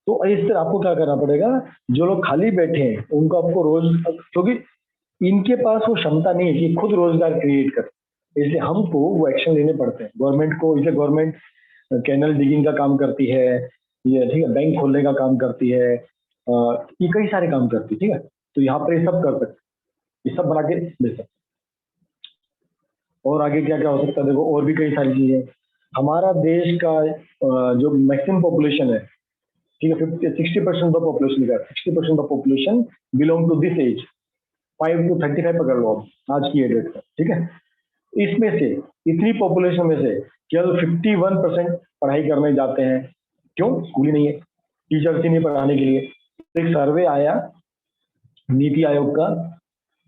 तो इस तरह आपको क्या करना पड़ेगा, जो लोग खाली बैठे हैं उनको आपको रोज, क्योंकि इनके पास वो क्षमता नहीं है कि खुद रोजगार क्रिएट कर, इसलिए हमको वो एक्शन लेने पड़ते हैं गवर्नमेंट को। इसलिए गवर्नमेंट कैनल डिगिंग का काम करती है, ये ठीक है, बैंक खोलने का काम करती है, ये कई सारे काम करती है, ठीक है। तो यहाँ पर ये सब कर सकते, ये सब बना के दे सकते। और आगे क्या क्या हो सकता है, देखो और भी कई सारी चीजें। हमारा देश का जो मैक्सिमम पॉपुलेशन है, ठीक है, 60% ऑफ पॉपुलेशन का, 60% of population belong to this age, 5 to 35 पकड़ लो आप आज की डेट पर, ठीक है। इसमें से, इतनी पॉपुलेशन में से केवल 51% पढ़ाई करने जाते हैं। क्यों? स्कूल ही नहीं है, टीचर्स ही नहीं पढ़ाने के लिए। एक सर्वे आया नीति आयोग का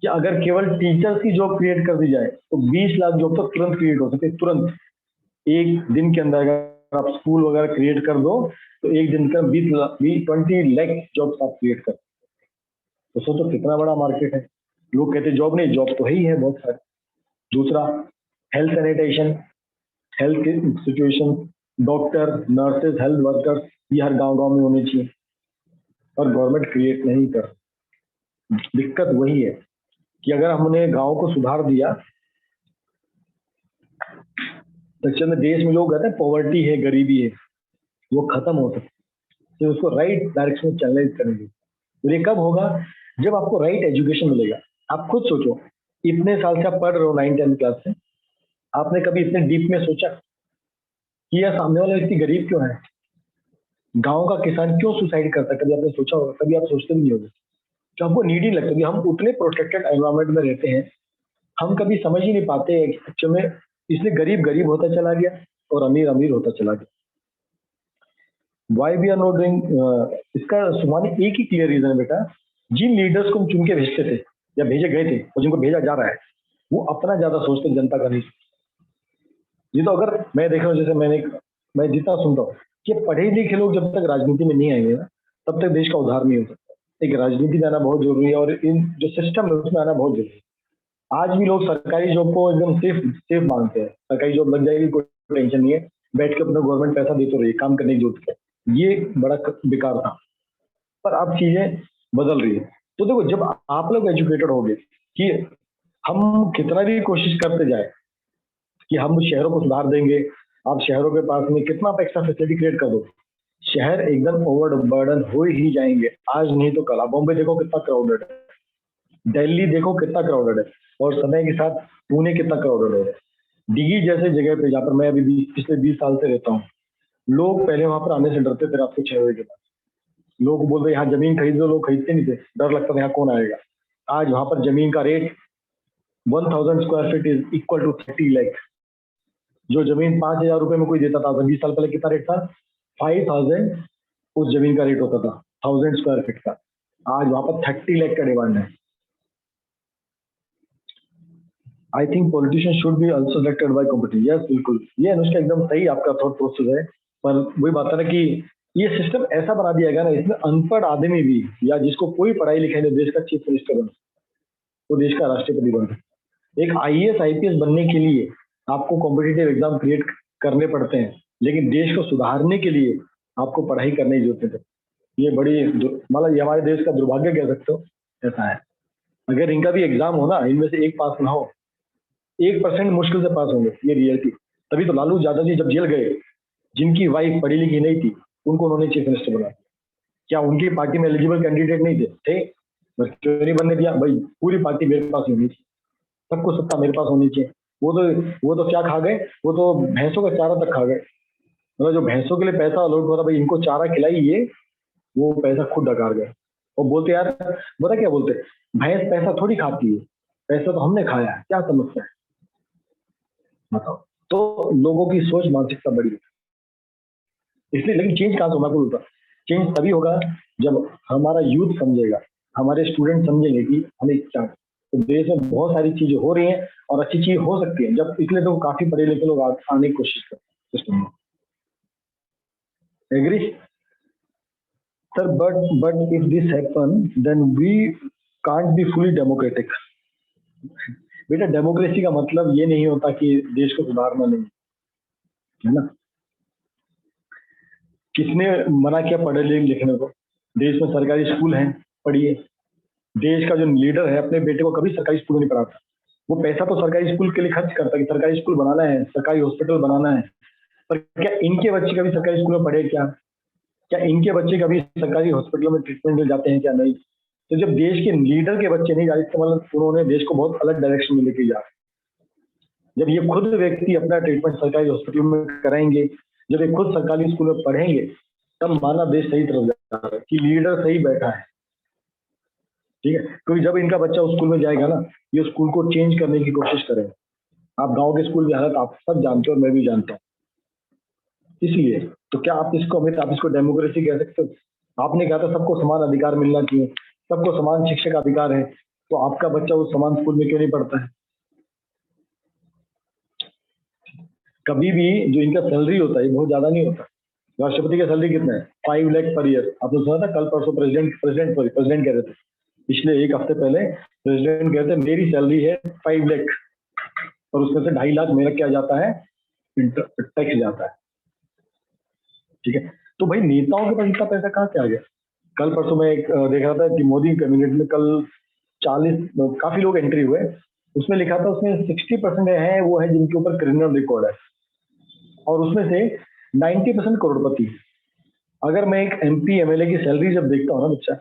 कि अगर केवल टीचर्स की जॉब क्रिएट कर दी जाए तो 20 लाख जॉब तो तुरंत क्रिएट हो सकते, तुरंत एक दिन के अंदर। अगर आप स्कूल वगैरह क्रिएट कर दो तो एक दिन का 20 लाख जॉब आप क्रिएट कर, तो सोचो कितना बड़ा मार्केट है। लोग कहते जॉब नहीं, जॉब तो है ही है बहुत सारे। दूसरा, health sanitation, health situation, doctor, nurses, health workers, ये हर गांव गांव में होने चाहिए, और गवर्नमेंट क्रिएट नहीं कर। दिक्कत वही है कि अगर हमने गांव को सुधार दिया, दक्षिण में देश में लोग कहते हैं पॉवर्टी है, गरीबी है, वो खत्म हो सकती है। तो उसको राइट डायरेक्शन में चैनलाइज करेंगे। तो ये कब होगा? जब आपको राइट एजुकेशन मिलेगा। आप खुद सोचो, इतने साल से आप पढ़ रहे हो 9-10 क्लास से, आपने कभी इतने डीप में सोचा कि यह सामने वाला व्यक्ति गरीब क्यों है, गांव का किसान क्यों सुसाइड करता है? कभी आपने सोचा होगा? कभी आप सोचते भी नहीं होगे, तो हमको नीड ही लगता कि हम उतने प्रोटेक्टेड एनवायरमेंट में रहते हैं, हम कभी समझ ही नहीं पाते एक्चुअल में। इसलिए गरीब गरीब होता चला गया और अमीर अमीर होता चला गया। Why we are not doing, इसका सुमानी एक ही क्लियर रीजन है बेटा, जिन लीडर्स को हम चुन के भेजते थे या भेजे गए थे और जिनको भेजा जा रहा है, वो अपना ज्यादा सोचते, जनता का नहीं। ये तो अगर मैं देख रहा हूँ, जैसे मैं जितना सुनता हूँ कि पढ़े लिखे लोग जब तक राजनीति में नहीं आएंगे ना, तब तक देश का उद्धार नहीं हो सकता। एक राजनीति में आना बहुत जरूरी है, और इन जो सिस्टम है उसमें आना बहुत जरूरी है। आज भी लोग सरकारी जॉब को एकदम सेफ सेफ मानते हैं, सरकारी जॉब लग जाएगी कोई टेंशन नहीं है, बैठ के अपना गवर्नमेंट पैसा देते रहिए, काम करने की जरूरत है। ये बड़ा बेकार था, पर अब चीजें बदल रही है। तो देखो, जब आप लोग एजुकेटेड होंगे कि हम कितना भी कोशिश करते जाए कि हम शहरों को सुधार देंगे, आप शहरों के पास में कितना आप एक्स्ट्रा फैसिलिटी क्रिएट कर दो, शहर एकदम ओवर बर्डन हो ही जाएंगे, आज नहीं तो कल। आप बॉम्बे देखो कितना क्राउडेड है, दिल्ली देखो कितना क्राउडेड है, और समय के साथ पुणे कितना क्राउडेड हो रहा है। डिगी जैसे जगह पे जहाँ पर मैं अभी पिछले 20 साल से रहता हूँ, लोग पहले वहां पर आने से डरते थे रात को 6 बजे के बाद। लोग बोल रहे यहाँ जमीन खरीद लो, लोग खरीदते नहीं थे, डर लगता था यहाँ कौन आएगा। आज वहां पर जमीन का rate 1000 square feet is equal to 30 lakh. जो जमीन 5,000 रुपए में कोई देता था, 20 साल पहले कितना रेट था? 5,000 उस जमीन का रेट होता था, 1,000 स्क्वायर फीट का। आज वहां पर 30 लाख का डिमांड है। I think politician should be also selected by competition. Yes, बिल्कुल, ये अनुष्का एकदम सही आपका थॉट प्रोसेस है। पर वही बात है ना कि ये सिस्टम ऐसा बना दिया गया ना, इसमें अनपढ़ आदमी भी या जिसको कोई पढ़ाई लिखाई नहीं, देश का चीफ मिनिस्टर बन, वो देश का राष्ट्रपति बन। एक आईएएस आईपीएस बनने के लिए आपको कॉम्पिटिटिव एग्जाम क्रिएट करने पड़ते हैं, लेकिन देश को सुधारने के लिए आपको पढ़ाई करने की जरूरत है। ये बड़ी मतलब ये हमारे देश का दुर्भाग्य कह सकते हो, ऐसा है। अगर इनका भी एग्जाम हो ना, इनमें से एक पास ना हो, 1% मुश्किल से पास होंगे, ये रियलिटी। तभी तो लालू यादव जी जब जेल गए, जिनकी वाइफ पढ़ी लिखी नहीं थी, उनको उन्होंने चीफ मिनिस्टर बनाया। क्या उनकी पार्टी में एलिजिबल कैंडिडेट नहीं थे? बस क्यों नहीं बनने दिया भाई? पूरी पार्टी मेरे पास होनी चाहिए, सबको सत्ता मेरे पास होनी चाहिए। वो तो क्या खा गए? वो तो भैंसों का चारा तक खा गए। मतलब जो भैंसों के लिए पैसा अलॉट हुआ था भाई, इनको चारा खिलाइए, वो पैसा खुद डकार गए। और बोलते यार, बता क्या बोलते, भैंस पैसा थोड़ी खाती है, पैसा तो हमने खाया है, क्या समझता है बताओ। तो लोगों की सोच मानसिकता बड़ी है, इसलिए। लेकिन चेंज कहाँ से होगा? बोलता चेंज तभी होगा जब हमारा यूथ समझेगा, हमारे स्टूडेंट समझेंगे कि हमें क्या। तो देश में बहुत सारी चीजें हो रही हैं और अच्छी चीज हो सकती है, जब इसलिए तो काफी पढ़े लिखे लोग आने की कोशिश करते सिस्टम में। Agree sir, but if this happen then we can't be fully democratic. बेटा, डेमोक्रेसी का मतलब ये नहीं होता कि देश को सुधारना नहीं, है ना। किसने मना किया पढ़े लिखने को? देश में सरकारी स्कूल हैं, पढ़िए। देश का जो लीडर है अपने बेटे को कभी सरकारी स्कूल में नहीं पढ़ाता। वो पैसा तो सरकारी स्कूल के लिए खर्च करता है कि सरकारी स्कूल बनाना है, सरकारी हॉस्पिटल बनाना है। पर क्या इनके बच्चे कभी सरकारी स्कूल में पढ़े? क्या इनके बच्चे कभी सरकारी हॉस्पिटल में ट्रीटमेंट में जाते हैं? क्या नहीं। तो जब देश के लीडर के बच्चे नहीं जा रहे, इसका मतलब उन्होंने देश को बहुत अलग डायरेक्शन में लेके जा रहे हैं। जब ये खुद व्यक्ति अपना ट्रीटमेंट सरकारी हॉस्पिटल में कराएंगे, जब ये खुद सरकारी स्कूल में पढ़ेंगे, तब माना देश सही तरफ जा रहा है कि लीडर सही बैठा है। ठीक है, क्योंकि जब इनका बच्चा उस स्कूल में जाएगा ना, ये स्कूल को चेंज करने की कोशिश करेगा। आप गांव के स्कूल की हालत आप सब जानते हो, मैं भी जानता हूँ। इसलिए तो क्या आप इसको, अमित, आप इसको डेमोक्रेसी कह सकते हो? आपने कहा था सबको समान अधिकार मिलना चाहिए, सबको समान शिक्षा का अधिकार है, तो आपका बच्चा उस समान स्कूल में क्यों नहीं पढ़ता है? कभी भी जो इनका सैलरी होता है बहुत ज्यादा नहीं होता। राष्ट्रपति का सैलरी कितना है? 5 लाख पर ईयर। आपने सुना था कल परसों प्रेसिडेंट कह रहे थे, पिछले एक हफ्ते पहले प्रेसिडेंट कहते हैं मेरी सैलरी है 5 लाख, और उसमें से 2.5 लाख मेरा क्या जाता है? टैक्स जाता है। ठीक है, तो भाई नेताओं के पास इतना पैसा कहाँ से आ गया? कल परसों में एक देख रहा था कि मोदी कैबिनेट में कल 40 काफी लोग एंट्री हुए, उसमें लिखा था उसमें 60% है वो है जिनके ऊपर क्रिमिनल रिकॉर्ड है, और उसमें से 90% करोड़पति। अगर मैं एक एमपी एमएलए की सैलरी जब देखता हूँ ना बच्चा,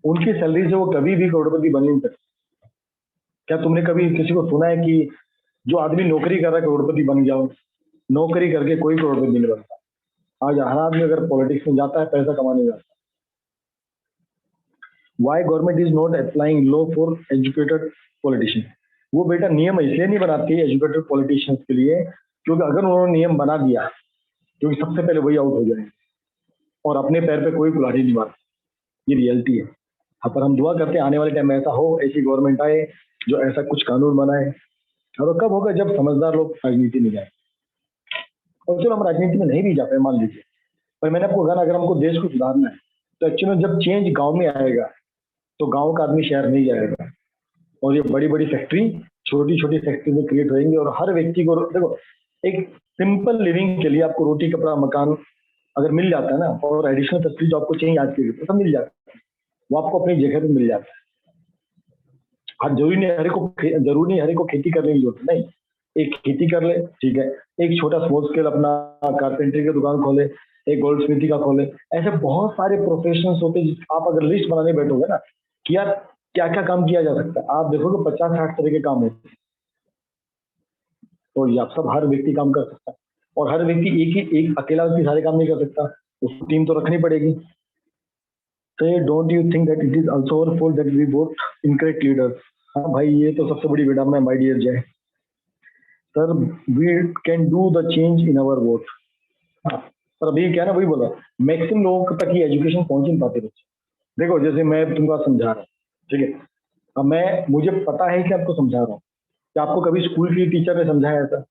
उनकी सैलरी से वो कभी भी करोड़पति बन नहीं सकते। क्या तुमने कभी किसी को सुना है कि जो आदमी नौकरी कर रहा है करोड़पति बन जाओ? नौकरी करके कोई करोड़पति नहीं बनता। आज हर आदमी अगर पॉलिटिक्स में जाता है पैसा कमाने जाता है। Why government is not applying law for educated politician? वो बेटा नियम इसलिए नहीं बनाती है एजुकेटेड पॉलिटिशियंस के लिए, क्योंकि अगर उन्होंने नियम बना दिया, क्योंकि सबसे पहले वही आउट हो जाएंगे और अपने पैर पे कोई कुल्हाड़ी नहीं मारता। ये रियलिटी है। हाँ, पर हम दुआ करते हैं आने वाले टाइम में ऐसा हो, ऐसी गवर्नमेंट आए जो ऐसा कुछ कानून बनाए। और कब होगा? जब समझदार लोग राजनीति में जाए। और चलो हम राजनीति में नहीं भी जाते मान लीजिए, पर मैंने आपको कहा ना, अगर हमको देश को सुधारना है तो एक्चुअली जब चेंज गांव में आएगा तो गांव का आदमी शहर नहीं जाएगा, और ये बड़ी बड़ी फैक्ट्री छोटी छोटी फैक्ट्री में क्रिएट होंगी। और हर व्यक्ति को देखो, एक सिंपल लिविंग के लिए आपको रोटी कपड़ा मकान अगर मिल जाता है ना, और एडिशनल फैसिलिटी जो आपको चाहिए आज के लिए, तो सब मिल जाता है, वो आपको अपनी जगह पे मिल जाता है। आज जरूरी नहीं हर एक को खेती करने की जरूरत नहीं। एक खेती कर ले, ठीक है, एक छोटा स्मॉल स्केल अपना कारपेंटरी की दुकान खोले, एक गोल्ड स्मिथी का खोले। ऐसे बहुत सारे प्रोफेशंस होते हैं, आप अगर लिस्ट बनाने बैठोगे ना कि यार क्या क्या काम किया जा सकता है, आप देखोगे 50-60 तरह के काम होते हैं। तो ये आप सब, हर व्यक्ति काम कर सकता है, और हर व्यक्ति एक अकेला व्यक्ति सारे काम नहीं कर सकता, उसको टीम तो रखनी पड़ेगी। तो don't you think that it is also our fault that we vote incorrect leaders? हाँ भाई, ये तो सबसे बड़ी विडम्बना है my dear Jay. Sir we can do the change in our vote. पर अभी क्या है ना, वही बोला, मैक्सिमम लोगों तक ये एजुकेशन पहुंच ही नहीं पाते बच्चे। देखो जैसे मैं तुमको आज समझा रहा हूँ, ठीक है, अब मैं, मुझे पता है कि आपको समझा रहा हूँ, कि आपको कभी स्कूल की टीचर ने समझाया ऐसा?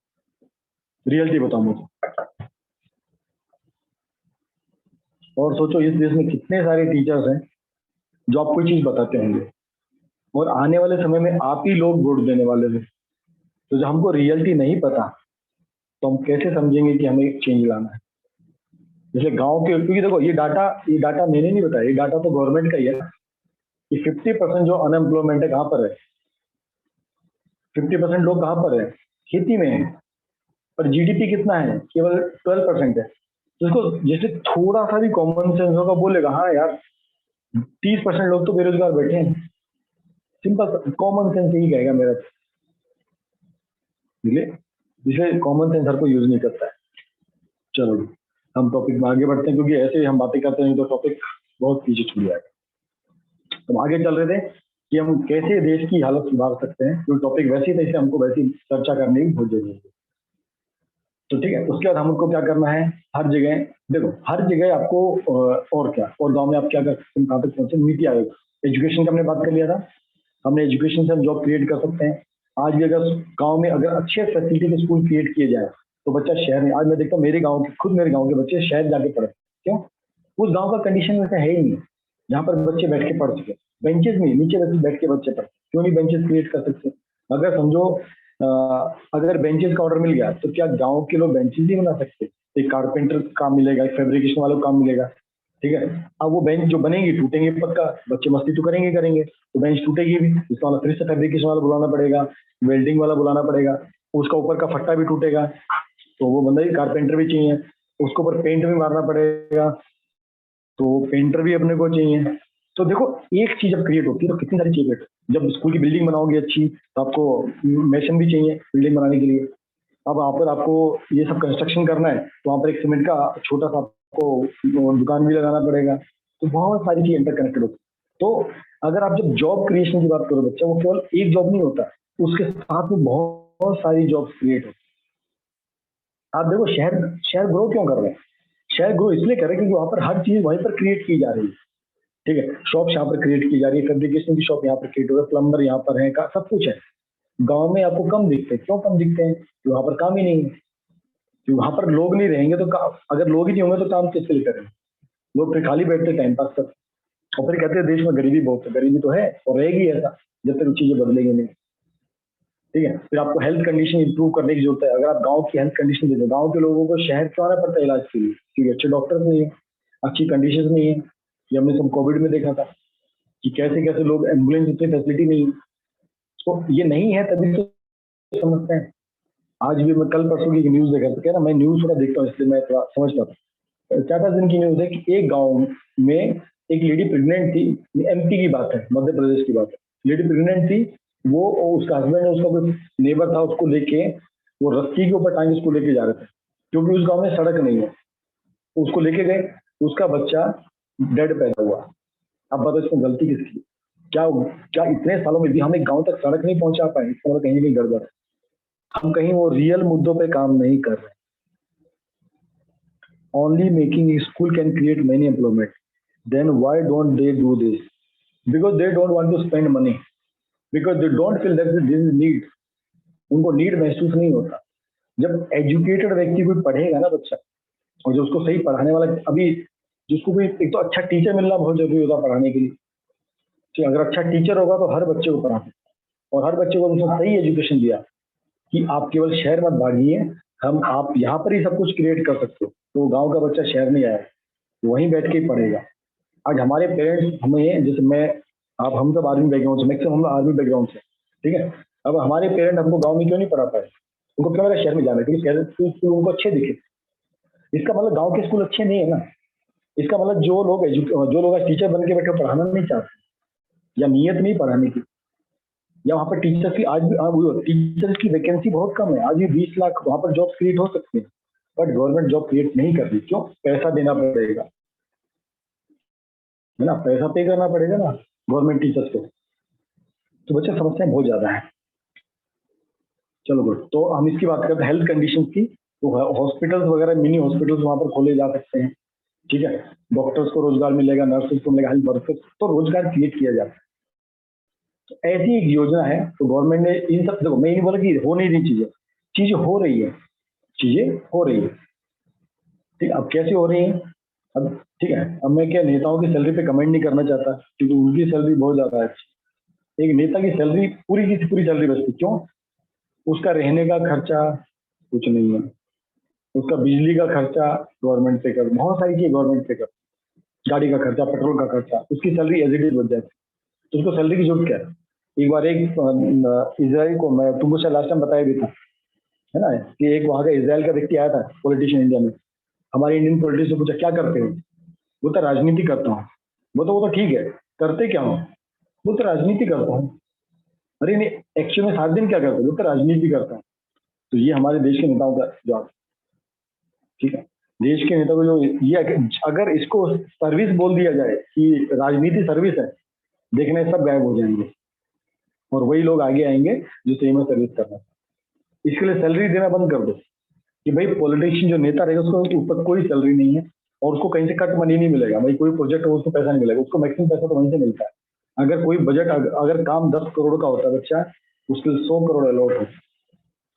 रियलिटी बताओ मुझे। और सोचो इस देश में कितने सारे टीचर्स हैं जो आपको चीज बताते होंगे, और आने वाले समय में आप ही लोग वोट देने वाले हैं। तो जब हमको रियलिटी नहीं पता, तो हम कैसे समझेंगे कि हमें एक चेंज लाना है? जैसे गांव के, क्योंकि देखो ये डाटा मैंने नहीं बताया, ये डाटा तो गवर्नमेंट का ही है ना, कि 50% जो अनएम्प्लॉयमेंट है कहाँ पर है? 50% लोग कहाँ पर है? खेती में है। पर जीडीपी कितना है? केवल 12% है। तो इसको जैसे थोड़ा सा भी कॉमन सेंस होगा, बोलेगा हाँ यार 30% लोग तो बेरोजगार बैठे हैं। सिंपल कॉमन सेंस यही कहेगा मेरा। इसलिए इसलिए कॉमन सेंस हर कोई यूज नहीं करता है। चलो हम टॉपिक में आगे बढ़ते हैं, क्योंकि ऐसे ही हम बातें करते हैं तो टॉपिक बहुत पीछे छूट जाएगा। तो हम आगे चल रहे थे कि हम कैसे देश की हालत सुधार सकते हैं, जो टॉपिक वैसे ही था, इसलिए हमको वैसी चर्चा करने की बहुत जरूरी है। तो ठीक है, उसके बाद हमको क्या करना है? हर जगह, देखो हर जगह आपको और क्या, और गांव में आप क्या कर सकते हैं, कहाँ तक पहुंचे? नीति आयोग, एजुकेशन का हमने बात कर लिया था। हमने एजुकेशन से हम जॉब क्रिएट कर सकते हैं। आज भी अगर गांव में अगर अच्छे फैसिलिटी के स्कूल क्रिएट किए जाए, तो बच्चा शहर में, आज मैं देखता हूँ मेरे गांव के, खुद मेरे गांव के बच्चे शहर जाके पढ़े। क्यों? उस गांव का कंडीशन वैसा है ही नहीं जहाँ पर बच्चे बैठ के पढ़ सके। बेंचेस में नीचे बच्चे बैठ के बच्चे पढ़ते, क्यों नहीं बेंचेस क्रिएट कर सकते? अगर समझो अगर बेंचेस का ऑर्डर मिल गया, तो क्या गांव के लोग बेंचेस नहीं बना सकते? एक कारपेंटर काम मिलेगा, एक फैब्रिकेशन वालों को काम मिलेगा, ठीक है। अब वो बेंच जो बनेगी टूटेंगे पक्का, बच्चे मस्ती तो करेंगे करेंगे, तो बेंच टूटेगी भी, इसका मतलब फिर से फैब्रिकेशन वाला बुलाना पड़ेगा, वेल्डिंग वाला बुलाना पड़ेगा, उसका ऊपर का फट्टा भी टूटेगा, तो वो बंदा ही कारपेंटर भी चाहिए, उसके ऊपर पेंट भी मारना पड़ेगा, तो पेंटर भी अपने को चाहिए। तो देखो एक चीज जब क्रिएट होती है तो कितनी सारी चीजें, जब स्कूल की बिल्डिंग बनाओगे अच्छी, तो आपको मेशन भी चाहिए बिल्डिंग बनाने के लिए। अब वहाँ पर आपको ये सब कंस्ट्रक्शन करना है, तो वहाँ पर एक सीमेंट का छोटा सा आपको दुकान भी लगाना पड़ेगा। तो बहुत सारी चीज इंटरकनेक्टेड होती है। तो अगर आप जब जॉब क्रिएशन की बात करो बच्चा, वो केवल एक जॉब नहीं होता, उसके साथ में बहुत सारी जॉब क्रिएट होती है। आप देखो शहर शहर ग्रो क्यों कर रहे हैं? शहर ग्रो इसलिए कर रहे हैं क्योंकि वहां पर हर चीज वहीं पर क्रिएट की जा रही है, ठीक है। शॉप यहाँ पर क्रिएट की जा रही है, फैब्रिकेशन की शॉप यहाँ पर क्रिएट हो रहा है, प्लम्बर यहाँ पर है, सब कुछ है। गांव में आपको कम दिखते हैं, क्यों कम दिखते हैं? क्योंकि वहां पर काम ही नहीं है। कि वहां पर लोग नहीं रहेंगे तो अगर लोग ही नहीं होंगे तो काम किसके लिए करेंगे? लोग फिर खाली बैठते टाइम पास कर, और फिर कहते हैं देश में गरीबी बहुत है। गरीबी तो है और रहेगी ऐसा जब तक चीजें बदलेंगी नहीं, ठीक है। फिर आपको हेल्थ कंडीशन इंप्रूव करने की जरूरत है। अगर आप गांव की हेल्थ कंडीशन देखो, गांव के लोगों को शहर क्यों आना पड़ता है इलाज के लिए? क्योंकि अच्छे डॉक्टर्स नहीं है, अच्छी कंडीशन नहीं है। ये हमने सब कोविड में देखा था कि कैसे कैसे लोग, एम्बुलेंस इतनी फैसिलिटी नहीं है। तो ये नहीं है, तभी तो समझते हैं। आज भी मैं कल परसों की न्यूज देखा, तो क्या ना, मैं न्यूज थोड़ा देखता हूँ इसलिए मैं थोड़ा समझ पाता हूँ। 4-5 दिन की न्यूज है कि एक गांव में एक लेडी प्रेग्नेंट थी। एमपी की बात है, मध्य प्रदेश की बात है। लेडी प्रेग्नेंट थी, वो उसका हस्बैंड, उसका कोई नेबर था, उसको लेके वो रस्सी के ऊपर टांग उसको लेके जा रहे थे, क्योंकि उस गांव में सड़क नहीं है। तो उसको लेके गए, उसका बच्चा डेड पैदा हुआ। अब बताओ इसमें गलती किसकी? क्या क्या इतने सालों में भी हम एक गांव तक सड़क नहीं पहुंचा पाए? इसका मतलब कहीं ना कहीं गड़बड़ है। हम कहीं वो रियल मुद्दों पे काम नहीं कर रहे। Only making a school can create many employment. Then why don't they do this? Because they don't want to spend money. Because they don't feel that this is need. उनको नीड महसूस नहीं होता। जब एजुकेटेड व्यक्ति कोई पढ़ेगा ना बच्चा, और जो उसको सही पढ़ाने वाला, अभी जिसको कोई, एक तो अच्छा टीचर मिलना बहुत जरूरी होता पढ़ाने के लिए, कि अगर अच्छा टीचर होगा तो हर बच्चे को पढ़ा सकता है। और हर बच्चे को उसने सही एजुकेशन दिया कि आप केवल शहर मत भागिए, हम आप यहाँ पर ही सब कुछ क्रिएट कर सकते हो, तो गांव का बच्चा शहर नहीं आया, वहीं बैठ के ही पढ़ेगा। आज हमारे पेरेंट्स हमें, जैसे मैं, आप, हम सब आर्मी बैकग्राउंड से, मैक्सिमम हम आर्मी बैकग्राउंड से, ठीक है। अब हमारे पेरेंट हमको गांव में क्यों नहीं पढ़ा पाए? उनको क्यों लगा शहर में जाना है? क्योंकि शहर के स्कूल उनको अच्छे दिखे। इसका मतलब गांव के स्कूल अच्छे नहीं है ना। इसका मतलब जो लोग आज टीचर बन के बैठे पढ़ाना नहीं चाहते, या नीयत नहीं पढ़ाने की, या वहाँ पर टीचर्स की आज भी टीचर्स की वैकेंसी बहुत कम है। आज भी 20 लाख वहाँ पर जॉब क्रिएट हो सकती है, बट गवर्नमेंट जॉब क्रिएट नहीं कर रही। क्यों? पैसा देना पड़ेगा, है ना, पैसा पे करना पड़ेगा ना गवर्नमेंट टीचर्स को। तो बच्चे समस्याएं बहुत ज्यादा है। चलो गुड। तो हम इसकी बात करते हैं हेल्थ कंडीशन की। तो हॉस्पिटल्स वगैरह, मिनी हॉस्पिटल्स वहाँ पर खोले जा सकते हैं, ठीक है। डॉक्टर्स को रोजगार मिलेगा, नर्सेस को मिलेगा, हेल्थ वर्कर्स तो रोजगार क्रिएट किया जाता है। तो ऐसी एक योजना है, तो गवर्नमेंट ने इन सब, देखो मैं ये नहीं बोला कि हो नहीं रही चीजें, चीजें हो रही है, चीजें हो रही है, ठीक है। अब कैसे हो रही है, अब ठीक है, अब मैं क्या नेताओं की सैलरी पे कमेंट नहीं करना चाहता, क्योंकि उनकी सैलरी बहुत ज्यादा है। एक नेता की सैलरी पूरी की पूरी सैलरी बचती, क्यों? उसका रहने का खर्चा कुछ नहीं है, उसका बिजली का खर्चा गवर्नमेंट पे कर, बहुत सारी चीज गवर्नमेंट पे कर, गाड़ी का खर्चा, पेट्रोल का खर्चा, उसकी सैलरी एज इट इज बच जाती है। तो उसको सैलरी की जरूरत क्या है? एक बार एक इसराइल को, मैं तुमको शायद लास्ट टाइम बताया भी था, है ना, कि एक वहाँ का इसराइल का व्यक्ति आया था पॉलिटिशियन इंडिया में। हमारे इंडियन पॉलिटिशियन से पूछा क्या करते हो? वो तो राजनीति करता हूँ। वो तो ठीक है, करते क्या हो? वो तो राजनीति करता हूँ। अरे नहीं, एक्चुअल में 7 दिन क्या करते हो? वो तो राजनीति करता हूँ। तो ये हमारे देश के नेताओं का जवाब, ठीक है। देश के नेता को जो ये, अगर इसको सर्विस बोल दिया जाए कि राजनीति सर्विस है, देखना सब गायब हो जाएंगे और वही लोग आगे आएंगे जो सही में सर्विस करना है। इसके लिए सैलरी देना बंद कर दो कि भाई पॉलिटिशियन जो नेता रहेगा उसको ऊपर कोई सैलरी नहीं है और उसको कहीं से कट मनी नहीं मिलेगा। भाई कोई प्रोजेक्ट हो उसको पैसा नहीं मिलेगा, उसको मैक्सिमम पैसा तो वहीं से मिलता है। अगर कोई बजट, अगर काम 10 करोड़ का होता है बच्चा, उसके लिए 100 करोड़ अलॉट होता है,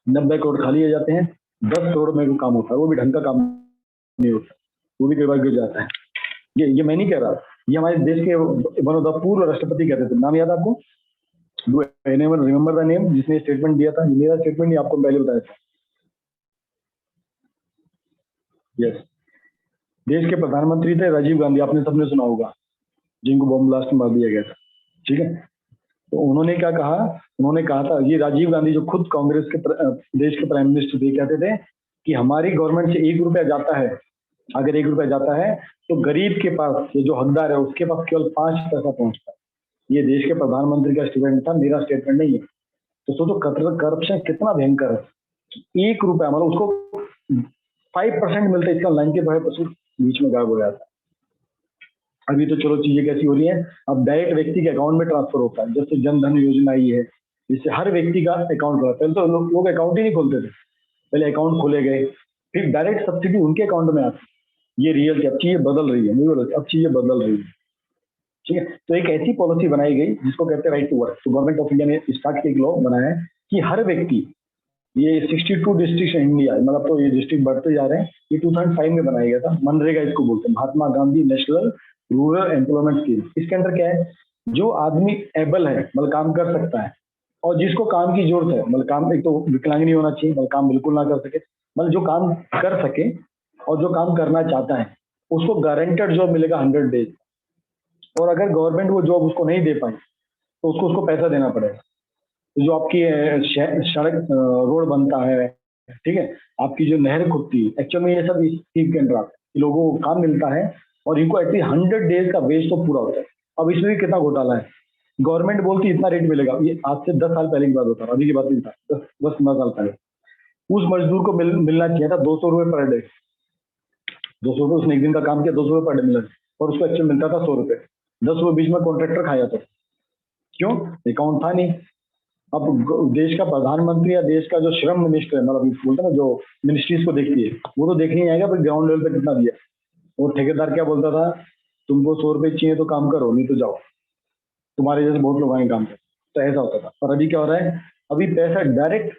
90 करोड़ खाली हो जाते हैं, 10 करोड़ में वो काम होता है, वो भी ढंग का काम नहीं होता, वो भी कई बार गिर जाता है। ये मैं नहीं कह रहा, ये हमारे देश के वन ऑफ द पूर्व राष्ट्रपति कहते थे, नाम याद है आपको? Do anyone remember the name, जिसने स्टेटमेंट दिया था? ये मेरा स्टेटमेंट नहीं, आपको पहले बताया था। यस, देश के प्रधानमंत्री थे राजीव गांधी, आपने सबने सुना होगा, जिनको बॉम्ब ब्लास्ट में मार दिया गया था, ठीक है। तो उन्होंने क्या कहा? उन्होंने कहा था, ये राजीव गांधी जो खुद कांग्रेस के देश के प्राइम मिनिस्टर थे, कहते थे कि हमारी गवर्नमेंट से 1 रुपया जाता है, अगर 1 रुपया जाता है तो गरीब के पास, ये जो हकदार है उसके पास केवल 5 पैसा पहुंचता है। ये देश के प्रधानमंत्री का स्टेटमेंट था, मेरा स्टेटमेंट नहीं है। तो सोचो करप्शन कितना भयंकर है। 1 रुपया मतलब उसको 5% मिलता है, इसका 95% बीच में गायब हो जाता है। अभी तो चलो चीजें कैसी हो रही हैं, अब डायरेक्ट व्यक्ति के अकाउंट में ट्रांसफर होता है, जैसे जन धन योजना आई है, इससे हर व्यक्ति का अकाउंट खुला। पहले तो लोग अकाउंट ही नहीं खोलते थे, पहले अकाउंट खोले गए, फिर डायरेक्ट सब्सिडी उनके अकाउंट में आती। ये रियल की अब चीजें बदल रही है, अब चीजें बदल रही है, ठीक है। तो एक ऐसी पॉलिसी बनाई गई जिसको कहते हैं राइट टू वर्क। तो गवर्नमेंट ऑफ इंडिया ने स्टार्ट किया, एक लॉ बनाया है कि हर व्यक्ति, ये 62 डिस्ट्रिक्ट इंडिया, मतलब तो ये डिस्ट्रिक्ट बढ़ते जा रहे हैं, ये 2005 में बनाया गया था, मनरेगा इसको बोलते हैं, Mahatma Gandhi national rural employment scheme. इसके अंदर क्या है, जो आदमी एबल है, मतलब काम कर सकता है, और जिसको काम की जरूरत है, मतलब काम, एक तो विकलांग नहीं होना चाहिए, मतलब काम बिल्कुल ना कर सके, मतलब जो काम कर सके और जो काम करना चाहता है उसको गारंटेड जॉब मिलेगा 100 डेज। और अगर गवर्नमेंट वो जॉब उसको नहीं दे पाई तो उसको पैसा देना पड़ेगा। तो जो आपकी सड़क, रोड बनता है, ठीक है, आपकी जो नहर खुदती है, एक्चुअल में ये सब इस स्कीम के अंदर आता है। लोगों को काम मिलता है और इनको एटलीस्ट 100 डेज का वेज तो पूरा होता है। अब इसमें भी कितना घोटाला है, गवर्नमेंट बोलती इतना रेट मिलेगा, ये आज से 10 साल पहले की बात होता है, अभी की बात नहीं था, 10-15 साल पहले। उस मजदूर को मिलना चाहिए था 200 रुपये पर डे, 200 रुपये, उसने एक दिन का काम किया, 200 रुपये पर डे मिला, और उसको एक्चुअल मिलता था 100 रुपये। 10 रुपये बीच में कॉन्ट्रैक्टर खा जाता था, क्यों? अकाउंट था नहीं। अब देश का प्रधानमंत्री या देश का जो श्रम मिनिस्टर है, मतलब बोलते हैं ना, जो मिनिस्ट्रीज को देखती है, वो तो देखने ही आएगा पर ग्राउंड लेवल पे कितना दिया। वो ठेकेदार क्या बोलता था, तुमको 100 रुपये चाहिए तो काम करो, नहीं तो जाओ, तुम्हारे जैसे बहुत लोग आए काम कर। तो ऐसा होता था। पर अभी क्या हो रहा है, अभी पैसा डायरेक्ट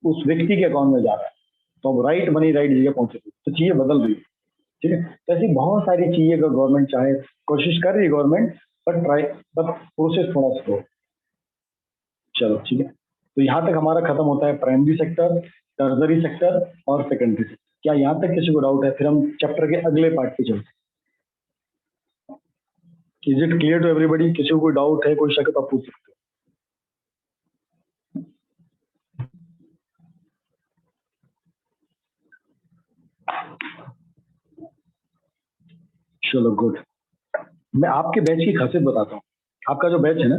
उस व्यक्ति के अकाउंट में जा रहा है। तो अब राइट मनी राइट जगह पहुंचे, तो चीजें बदल रही है, ठीक है। तो ऐसी बहुत सारी चीजें अगर गवर्नमेंट चाहे, कोशिश कर रही है गवर्नमेंट, पर ट्राई, पर प्रोसेस थोड़ा स्लो। चलो ठीक है, तो यहाँ तक हमारा खत्म होता है प्राइमरी सेक्टर, टर्जरी सेक्टर और सेकेंडरी सेक्टर। क्या यहाँ तक किसी को डाउट है? फिर हम चैप्टर के अगले पार्ट पे चलते हैं। Is it clear to everybody? किसी को कोई डाउट है, कोई शक है तो आप पूछ सकते हो। चलो गुड। मैं आपके बैच की खासियत बताता हूँ। आपका जो बैच है ना,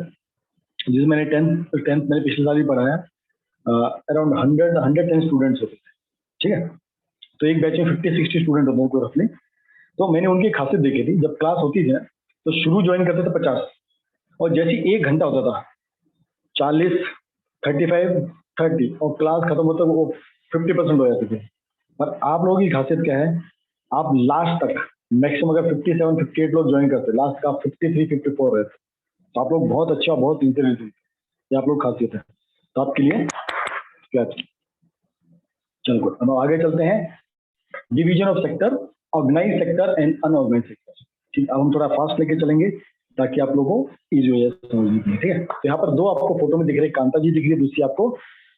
जिसमें मैंने टेंथ मैंने पिछले साल ही पढ़ाया, अराउंड 110 स्टूडेंट्स होते थे, ठीक है। तो एक बैच में 50-60 स्टूडेंट होते हैं कोई रफली। तो मैंने उनकी खासियत देखी थी, जब क्लास होती थी ना, तो शुरू ज्वाइन करते थे 50, और जैसे ही 1 घंटा होता था, 40, 35, 30 और क्लास खत्म होता वो 50% हो जाते थे। पर आप लोगों की खासियत क्या है, आप लास्ट तक मैक्सिमम अगर 57 58 लोग ज्वाइन करते, लास्ट का आप 53 54 रहते, तो आप लोग बहुत अच्छा, बहुत इंटेलिजेंट, ये आप लोग खासियत है, तो आपके लिए क्या। चलो अब आगे चलते हैं, division of sector, organise sector and unorganise sector. ठीक, अब हम थोड़ा फास्ट लेके चलेंगे ताकि आप लोगों को इजी हो जाए समझने के लिए। ठीक है, तो यहाँ पर दो आपको फोटो में दिख रहे हैं, कांता जी दिख रही है, दूसरी आपको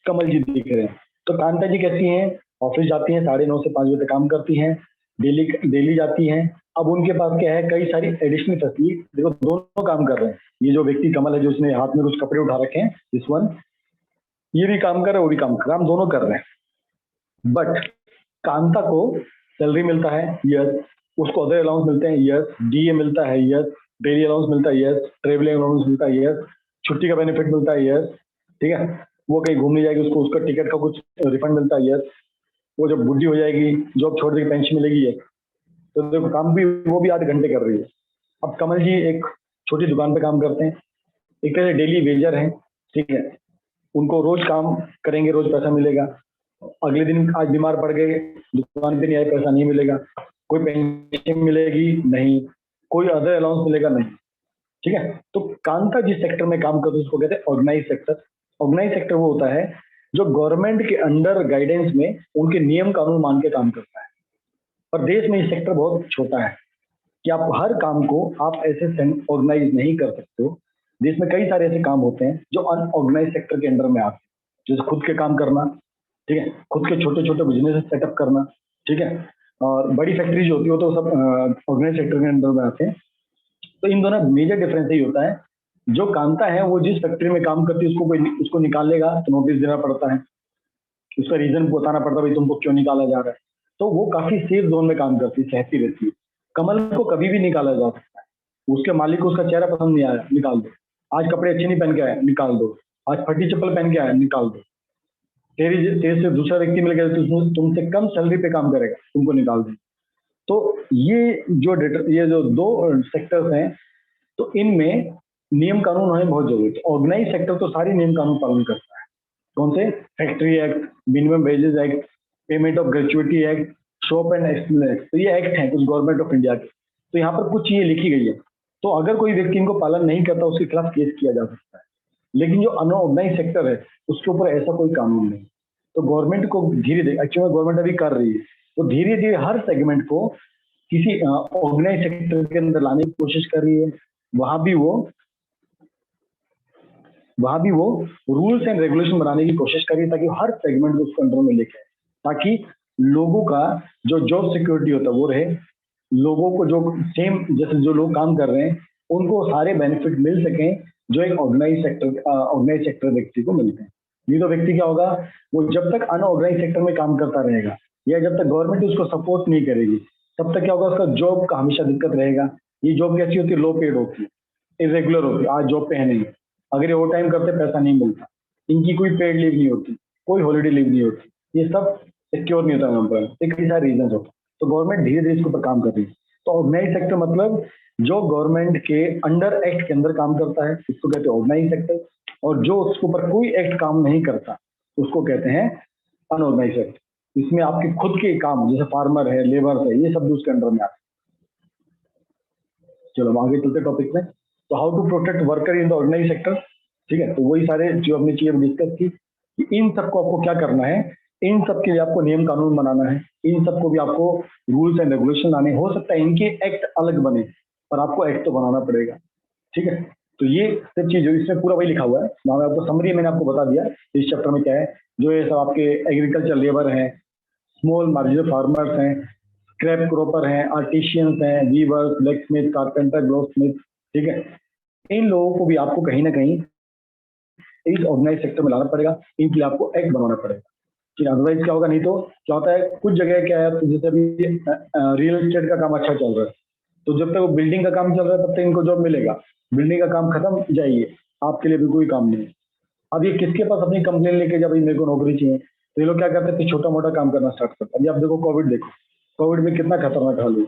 कमल जी दिख रहे हैं। तो कांता जी कैसी हैं, ऑफिस जाती हैं, 9:30 से 5 बजे तक काम करती हैं, डेली डेली जाती हैं। अब उनके पास क्या है, कई सारी एडिशनल फैसिलिटी, देखो दोनों काम कर रहे हैं। ये जो व्यक्ति कमल है जो उसने हाथ में कुछ कपड़े उठा रखे हैं, दिस वन, ये भी काम कर रहा है, वो भी काम दोनों कर रहे हैं। बट कांता को सैलरी मिलता है, यस, उसको अदर अलाउंस मिलते हैं, यस, डीए मिलता है, यस, डेली अलाउंस मिलता है, यस, ट्रेवलिंग अलाउंस मिलता है, यस, छुट्टी का बेनिफिट मिलता है, यस। ठीक है, वो कहीं घूमने जाएगी उसको उसका टिकट का कुछ रिफंड मिलता है, यस। वो जब बुढ़ी हो जाएगी, जॉब छोड़ देगी, पेंशन मिलेगी, यस। तो देखो काम भी वो भी 8 घंटे कर रही है। अब कमल जी एक छोटी दुकान पे काम करते हैं, एक तरह डेली वेजर हैं। ठीक है, उनको रोज काम करेंगे, रोज पैसा मिलेगा। अगले दिन आज बीमार पड़ गए, दुकान पे नहीं आए, पैसा नहीं मिलेगा, कोई पेंशन मिलेगी नहीं, कोई अदर अलाउंस मिलेगा नहीं। ठीक है, तो कांता जिस सेक्टर में काम करते हैं उसको कहते हैं ऑर्गेनाइज सेक्टर। ऑर्गेनाइज सेक्टर वो होता है जो गवर्नमेंट के अंडर गाइडेंस में उनके नियम कानून मान के काम करता है। पर देश में ये सेक्टर बहुत छोटा है कि आप हर काम को आप ऐसे ऑर्गेनाइज नहीं कर सकते हो। देश में कई सारे ऐसे काम होते हैं जो अनऑर्गेनाइज सेक्टर के अंडर में आते हैं, जैसे खुद के काम करना, ठीक है, खुद के छोटे छोटे बिजनेस सेटअप करना। ठीक है, और बड़ी फैक्ट्री जो होती है वो तो सब ऑर्गेनाइज सेक्टर के अंडर में आते हैं। तो इन दोनों मेजर डिफरेंस यही होता है, जो कांता है वो जिस फैक्ट्री में काम करती है उसको कोई उसको निकालेगा तो नोटिस देना पड़ता है, उसका रीजन बताना पड़ता है भाई तुमको क्यों निकाला जा रहा है। तो वो काफी सेफ जोन में काम करती है, सहती रहती है। कमल को कभी भी निकाला जा सकता है, उसके मालिक को उसका चेहरा पसंद नहीं आया, निकाल दो। आज कपड़े अच्छे नहीं पहन के आए, निकाल दो। आज फटी चप्पल पहन के आए, निकाल दो। तेरे से दूसरा व्यक्ति मिल गया तो तुमसे कम सैलरी पे काम करेगा, तुमको निकाल दो। तो ये जो दो सेक्टर्स हैं, तो इनमें नियम कानून होने बहुत जरूरी है। ऑर्गेनाइज सेक्टर तो सारे नियम कानून पालन करता है। कौन से? Factory act, minimum wages act, payment of gratuity act, shop and explain act, तो ये एक्ट हैं कुछ गवर्नमेंट ऑफ इंडिया के। तो यहाँ पर कुछ चीजें लिखी गई है, तो अगर कोई व्यक्ति इनको पालन नहीं करता उसके खिलाफ केस किया जा सकता है। लेकिन जो अनऑर्गेनाइज सेक्टर है उसके ऊपर ऐसा कोई कानून नहीं। तो गवर्नमेंट को धीरे धीरे, एक्चुअली गवर्नमेंट अभी कर रही है, तो धीरे धीरे हर सेगमेंट को किसी ऑर्गेनाइज सेक्टर के अंदर लाने की कोशिश कर रही है। वहां भी वो वहां भी वो रूल्स एंड रेगुलेशन बनाने की कोशिश करी ताकि हर सेगमेंट को उसको अंडर में लेके आए, ताकि लोगों का जो जॉब सिक्योरिटी होता है वो रहे, लोगों को जो सेम जैसे जो लोग काम कर रहे हैं उनको सारे बेनिफिट मिल सकें जो एक ऑर्गेनाइज सेक्टर व्यक्ति को मिलते हैं। नहीं तो व्यक्ति क्या होगा, वो जब तक अनऑर्गेनाइज सेक्टर में काम करता रहेगा या जब तक गवर्नमेंट उसको सपोर्ट नहीं करेगी तब तक क्या होगा, उसका जॉब का हमेशा दिक्कत रहेगा। ये जॉब कैसी होती है, लो पेड होती है, इरेगुलर होती है, आज जॉब पे है नहीं, अगर ये ओवर टाइम करते पैसा नहीं मिलता, इनकी कोई पेड लीव नहीं होती, कोई हॉलीडे लीव नहीं होती, ये सब सिक्योर नहीं होता एम्प्लॉय, कई सारे रीजन होते हैं। तो गवर्नमेंट धीरे धीरे इसके ऊपर काम कर रही है। तो ऑर्गेनाइज सेक्टर मतलब जो गवर्नमेंट के अंडर एक्ट के अंदर काम करता है उसको कहते हैं ऑर्गेनाइज सेक्टर, और जो उसके ऊपर कोई एक्ट काम नहीं करता उसको कहते हैं अनऑर्गेनाइज सेक्टर। इसमें आपके खुद के काम जैसे फार्मर है, लेबर है, ये सब उसके अंडर में आते हैं। चलो हम आगे चलते टॉपिक में। तो how to protect worker in the organise sector. ठीक है, तो वही सारे जो हमने चीजें डिस्कस की कि इन सबको आपको क्या करना है, इन सब के लिए आपको नियम कानून बनाना है, इन सबको भी आपको रूल्स एंड रेगुलेशन लाने। हो सकता है इनके एक्ट अलग बने पर आपको एक्ट तो बनाना पड़ेगा। ठीक है, तो ये सब चीज इसमें पूरा वही लिखा हुआ है, मैं आपको समरी मैंने आपको बता दिया इस चैप्टर में क्या है। जो ये सब आपके एग्रीकल्चर लेबर हैं, स्मॉल मार्जिनल फार्मर्स हैं, स्क्रैप क्रॉपर हैं, आर्टिशियंस हैं, weavers, blacksmith, carpenter, goldsmith. ठीक है, इन लोगों को भी आपको कहीं ना कहीं इस ऑर्गेनाइज सेक्टर में लाना पड़ेगा, इनके लिए आपको एक्ट बनवाना पड़ेगा। कि अदरवाइज क्या होगा, नहीं तो क्या होता है कुछ जगह क्या है, तो जैसे अभी रियल एस्टेट का काम अच्छा चल रहा है, तो जब तक वो बिल्डिंग का काम चल रहा है तब तक इनको जॉब मिलेगा, बिल्डिंग का काम खत्म जाइए, आपके लिए भी कोई काम नहीं। अब ये किसके पास अपनी कंप्लेन लेके जब मेरे को नौकरी चाहिए, तो ये लोग क्या करते हैं, छोटा मोटा काम करना स्टार्ट करते हैं। अभी आप देखो कोविड, देखो कोविड में कितना खतरनाक हाल हुआ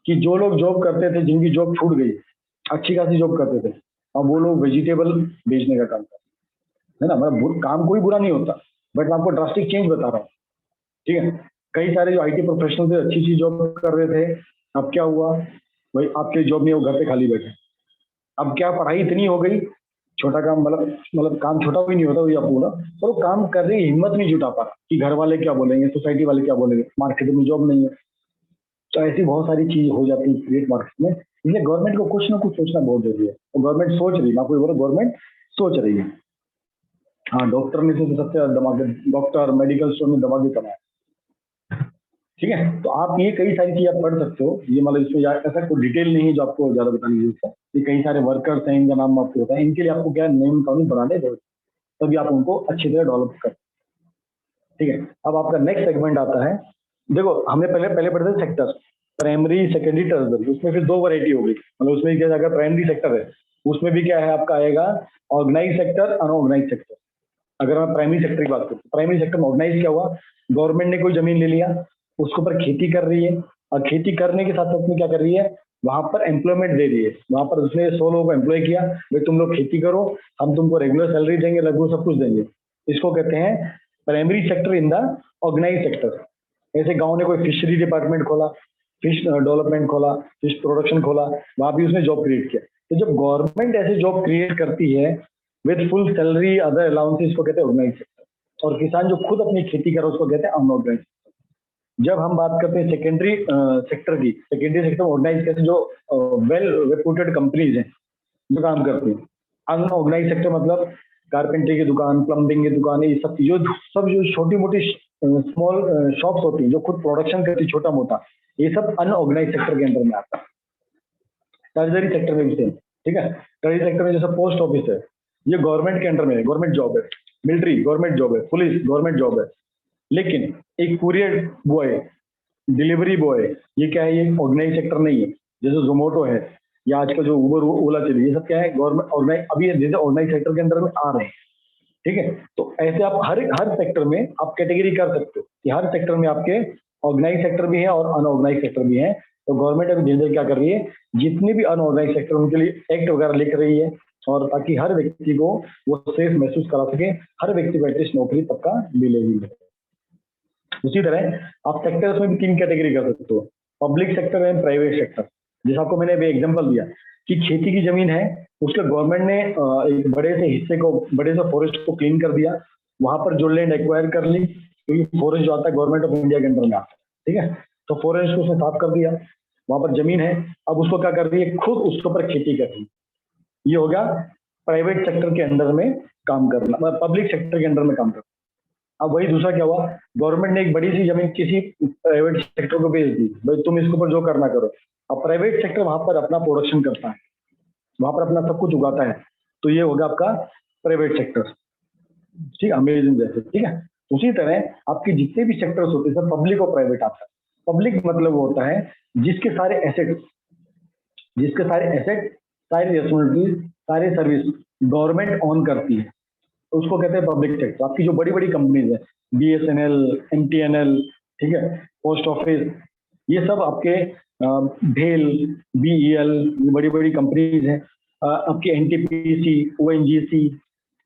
कि जो लोग जॉब करते थे, जिनकी जॉब छूट गई, अच्छी खासी जॉब करते थे, अब वो लोग वेजिटेबल बेचने का काम करते हैं। है ना, मतलब काम कोई बुरा नहीं होता, बट मैं आपको ड्रास्टिक चेंज बता रहा हूँ। ठीक है, कई सारे जो आईटी प्रोफेशनल थे, अच्छी अच्छी जॉब कर रहे थे, अब क्या हुआ भाई, आपके जॉब नहीं है, वो घर पे खाली बैठे। अब क्या, पढ़ाई इतनी हो गई, छोटा काम मतलब काम छोटा भी नहीं होता, वही आपको बोला, पर वो काम करने की हिम्मत नहीं जुटा पा रहा कि घर वाले क्या बोलेंगे, सोसाइटी वाले क्या बोलेंगे, मार्केट में जॉब नहीं है। तो ऐसी बहुत सारी चीज हो जाती है क्रिएट मार्केट में, इसलिए गवर्नमेंट को कुछ ना कुछ सोचना बहुत जरूरी है, और गवर्नमेंट सोच रही है, मैं आपको बोला गवर्नमेंट सोच रही है। हाँ, डॉक्टर ने तो सबसे ज्यादा दबा के, डॉक्टर मेडिकल स्टोर में दबा के कमाया। ठीक है, तो आप ये कई सारी चीज आप पढ़ सकते हो, ये मतलब इसमें ऐसा कोई डिटेल नहीं है जो आपको ज्यादा बताने की जरूरत है। ये कई सारे वर्कर्स हैं, इनका नाम आपको होता है, इनके लिए आपको क्या नियम कानून बनाने जरूरत है, तभी आप उनको अच्छी तरह डेवलप कर। ठीक है, अब आपका नेक्स्ट सेगमेंट आता है। देखो, हमने पहले पहले पढ़े थे सेक्टर, प्राइमरी सेकेंडरी टर्सरी, उसमें फिर दो वैरायटी होगी, मतलब उसमें क्या, अगर प्राइमरी सेक्टर है उसमें भी क्या है आपका आएगा, ऑर्गेनाइज सेक्टर, अनऑर्गेनाइज सेक्टर। अगर मैं प्राइमरी सेक्टर की बात करूँ, प्राइमरी सेक्टर में ऑर्गेनाइज क्या हुआ, गवर्नमेंट ने कोई जमीन ले लिया, उसके ऊपर खेती कर रही है, और खेती करने के साथ साथ में क्या कर रही है, वहां पर एम्प्लॉयमेंट दे रही है, वहां पर उसने 100 लोगों को एम्प्लॉय किया, भाई तुम लोग खेती करो, हम तुमको रेगुलर सैलरी देंगे, लगभग सब कुछ देंगे। इसको कहते हैं primary sector in the organise sector. ऐसे गांव ने कोई फिशरी डिपार्टमेंट खोला, फिश डेवलपमेंट खोला, फिश प्रोडक्शन खोला, वहां भी उसने जॉब क्रिएट किया। तो जब गवर्नमेंट ऐसे जॉब क्रिएट करती है with full salary, other allowances, को कहते हैं ऑर्गेनाइज सेक्टर। और किसान जो खुद अपनी खेती करे उसको कहते हैं अनऑर्गेनाइज। जब हम बात करते हैं सेकेंडरी सेक्टर की, सेकेंडरी सेक्टर ऑर्गेनाइज कैसे, जो वेल रेपुटेड कंपनीज हैं जो काम करती हैं। अनऑर्गेनाइज सेक्टर मतलब कारपेंटरी की दुकान, प्लम्बिंग की दुकान, ये सब जो छोटी मोटी स्मॉल शॉप्स होती हैं जो खुद प्रोडक्शन करती, छोटा मोटा, ये सब अनऑर्गेनाइज सेक्टर के अंदर में आता है। टर्जरी सेक्टर में भी सेम। ठीक है, टर्जरी सेक्टर में जैसे पोस्ट ऑफिस है, ये गवर्नमेंट के अंडर में है, गवर्नमेंट जॉब है। मिलिट्री गवर्नमेंट जॉब है, पुलिस गवर्नमेंट जॉब है। लेकिन एक कुरियर बॉय, डिलीवरी बॉय, ये क्या है, ये ऑर्गेनाइज सेक्टर नहीं है। जैसे जोमेटो है, या आजकल जो उबर ओला चली, ये सब क्या है, गवर्नमेंट ऑर्गेनाइज, अभी ये जैसे ऑर्गेनाइज सेक्टर के अंदर में आ रहे हैं। ठीक है, तो ऐसे आप हर हर सेक्टर में आप कैटेगरी कर सकते हो कि हर सेक्टर में आपके ऑर्गेनाइज सेक्टर भी है और अनऑर्गेनाइज सेक्टर भी है। तो गवर्नमेंट अभी धीरे धीरे क्या कर रही है, जितने भी अनऑर्गेनाइज सेक्टर उनके लिए एक्ट वगैरह लिख रही है, और ताकि हर व्यक्ति को वो सेफ महसूस करा सके, हर व्यक्ति को एटलीस्ट नौकरी पक्का मिलेगी। उसी तरह आप सेक्टर्स में भी तीन कैटेगरी कर सकते हो, public sector and private sector. जैसे आपको मैंने अभी एग्जांपल दिया कि खेती की जमीन है, उसके गवर्नमेंट ने एक बड़े से हिस्से को, बड़े से फॉरेस्ट को क्लीन कर दिया, वहां पर जो लैंड एक्वायर कर ली, क्योंकि फॉरेस्ट जो आता है गवर्नमेंट ऑफ इंडिया के अंदर में आता है। ठीक है, तो फॉरेस्ट को उसने साफ कर दिया, वहां पर जमीन है, अब उसको क्या कर रही है, खुद उसके ऊपर खेती कर रही है। ये हो गया प्राइवेट सेक्टर के अंदर में काम करना, मतलब पब्लिक सेक्टर के अंदर में काम करना। अब वही दूसरा क्या हुआ, गवर्नमेंट ने एक बड़ी सी जमीन किसी प्राइवेट सेक्टर को बेच दी, भाई तुम इसके ऊपर जो करना करो। अब प्राइवेट सेक्टर वहां पर अपना प्रोडक्शन करता है, वहां पर अपना सब कुछ उगाता है, तो ये होगा आपका प्राइवेट सेक्टर। ठीक, अमेजिंग जैसे। ठीक है, उसी तरह आपके जितने भी सेक्टर्स होते हैं सब पब्लिक और प्राइवेट आता है। पब्लिक मतलब वो होता है जिसके सारे एसेट, जिसके सारे एसेट, सारी रिस्पॉन्सिबिलिटीज, सारे सर्विस गवर्नमेंट ऑन करती है, तो उसको कहते हैं पब्लिक सेक्टर। आपकी जो बड़ी बड़ी कंपनीज है, BSNL, MTNL, ठीक है, पोस्ट ऑफिस, ये सब आपके भेल, BEL, ये बड़ी बड़ी कंपनीज हैं। आपकी NTPC, ONGC,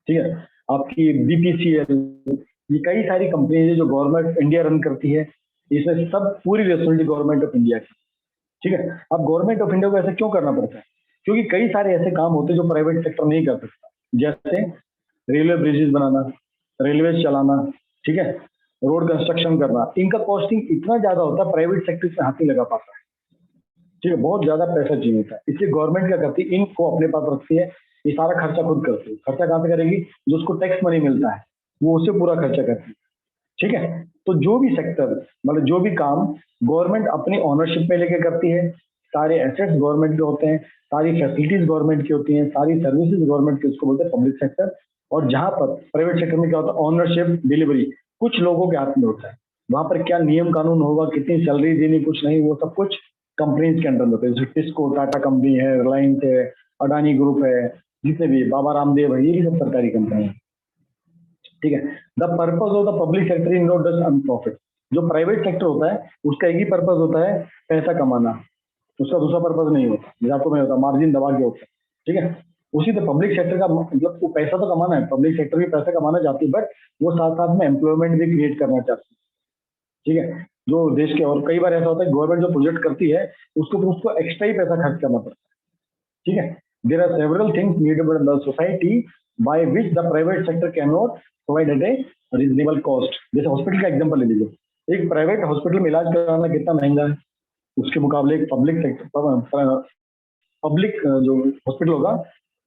ठीक है, आपकी BPCL, ये कई सारी कंपनीज है जो गवर्नमेंट इंडिया रन करती है। इसमें सब पूरी रिस्पॉन्सिबिलिटी गवर्नमेंट ऑफ इंडिया की। ठीक है, अब गवर्नमेंट ऑफ इंडिया को ऐसा क्यों करना पड़ता है, क्योंकि कई सारे ऐसे काम होते हैं जो प्राइवेट सेक्टर नहीं कर सकता। जैसे रेलवे ब्रिजेस बनाना, रेलवे चलाना, ठीक है, रोड कंस्ट्रक्शन करना, इनका कॉस्टिंग इतना ज्यादा होता है, प्राइवेट सेक्टर से हाथ नहीं लगा पाता है। ठीक है, बहुत ज्यादा पैसा चाहिए होता है, इसलिए गवर्नमेंट क्या करती है, इनको अपने पास रखती है, ये सारा खर्चा खुद करती है। खर्चा कहाँ से करेगी, जो उसको टैक्स मनी मिलता है वो उससे पूरा खर्चा करती है। ठीक है, तो जो भी सेक्टर, मतलब जो भी काम गवर्नमेंट अपनी ओनरशिप में लेके करती है, सारे एसेट्स गवर्नमेंट के होते हैं, सारी फैसिलिटीज गवर्नमेंट की होती हैं, सारी सर्विसेज गवर्नमेंट की, उसको बोलते हैं पब्लिक सेक्टर। और जहां पर प्राइवेट सेक्टर में क्या होता है, ओनरशिप, डिलीवरी कुछ लोगों के हाथ में होता है, वहां पर क्या नियम कानून होगा, कितनी सैलरी देनी, कुछ नहीं, वो सब कुछ कंपनीज के अंडर में होता है। जैसे टिस्को, टाटा कंपनी है, रिलायंस है, अडानी ग्रुप है, जितने भी बाबा रामदेव है, ये भी सब सरकारी कंपनी है। ठीक है, the purpose of the public sector in not just earn profit. जो प्राइवेट सेक्टर होता है उसका एक ही पर्पज होता है, पैसा कमाना, उसका दूसरा पर्पज नहीं होता। जैसे आपको मैं होता मार्जिन दबा के होता है। ठीक है, उसी तो पब्लिक सेक्टर का मतलब वो पैसा तो कमाना है, पब्लिक सेक्टर भी पैसा कमाना चाहती है, बट वो साथ साथ में एम्प्लॉयमेंट भी क्रिएट करना चाहती है। ठीक है, जो देश के, और कई बार ऐसा होता है गवर्नमेंट जो प्रोजेक्ट करती है उसको फिर उसको एक्स्ट्रा ही पैसा खर्च करना पड़ता है। ठीक है, there are several things needed in the society by which the private sector can not provide at a reasonable cost. जैसे हॉस्पिटल का एग्जांपल ले लीजिए, एक प्राइवेट हॉस्पिटल में इलाज कराना कितना महंगा है, उसके मुकाबले एक पब्लिक सेक्टर, पब्लिक जो हॉस्पिटल होगा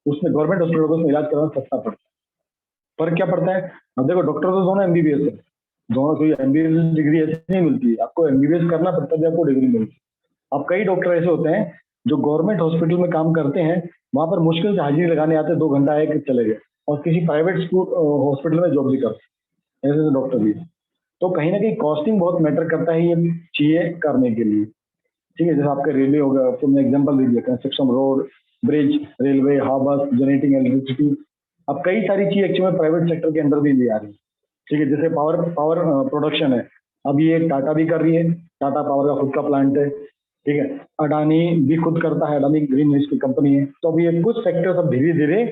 उसमें, गवर्नमेंट हॉस्पिटल होगा उसमें इलाज कराना सस्ता पड़ता है। फर्क क्या पड़ता है? अब देखो डॉक्टर तो दोनों एमबीबीएस है, दोनों कोई एमबीबीएस डिग्री ऐसी नहीं मिलती है, आपको एमबीबीएस करना पड़ता है आपको डिग्री मिलती है। अब कई डॉक्टर ऐसे होते हैं जो गवर्नमेंट हॉस्पिटल में काम करते हैं, वहां पर मुश्किल से हाजिरी लगाने आते हैं, 2 घंटा आए कि चले गए, और किसी प्राइवेट स्कूल हॉस्पिटल में जॉब भी करते हैं, ऐसे डॉक्टर भी। तो कहीं ना कहीं कॉस्टिंग बहुत मैटर करता है ये चीजें करने के लिए। ठीक है, जैसे आपका रेलवे हो गया, आपको मैं एग्जांपल दे दिया, construction, road, bridge, railway, harbour, generating electricity. अब कई सारी चीज एक्चुअली प्रवाइवेट सेक्टर के अंदर भी ले आ रही है। ठीक है, जैसे पावर पावर प्रोडक्शन है, अब ये टाटा भी कर रही है, टाटा पावर का खुद का प्लांट है। ठीक है, अडानी भी खुद करता है, अडानी ग्रीन की कंपनी है। तो अब ये कुछ सेक्टर अब धीरे धीरे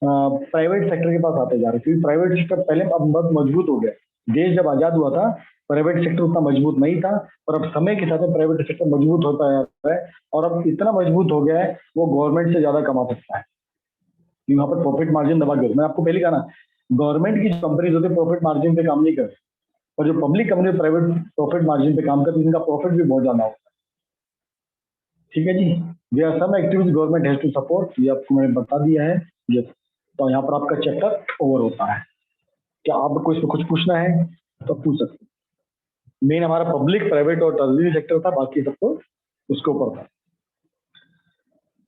प्राइवेट सेक्टर के पास आते जा रहे हैं, क्योंकि प्राइवेट सेक्टर पहले अब बहुत मजबूत हो गया। देश जब आजाद हुआ था प्राइवेट सेक्टर उतना मजबूत नहीं था, और अब समय के साथ में प्राइवेट सेक्टर मजबूत होता जा रहा है, और अब इतना मजबूत हो गया है वो गवर्नमेंट से ज्यादा कमा सकता है, क्योंकि वहां पर प्रॉफिट मार्जिन दबा के, मैं आपको पहले कहा ना, गवर्नमेंट की जो कंपनीज होती है प्रॉफिट मार्जिन पे काम नहीं करती, और जो public company private profit margin पे काम करती है, इनका प्रॉफिट भी बहुत ज्यादा होता है। ठीक है जी, we are some activities government has to support, ये आपको मैंने बता दिया है। ये तो यहाँ पर आपका चैप्टर ओवर होता है। क्या आपको इसमें कुछ पूछना है तो पूछ सकते हैं। मेन हमारा पब्लिक, प्राइवेट और टर्नरी सेक्टर था, बाकी सबको उसके ऊपर था।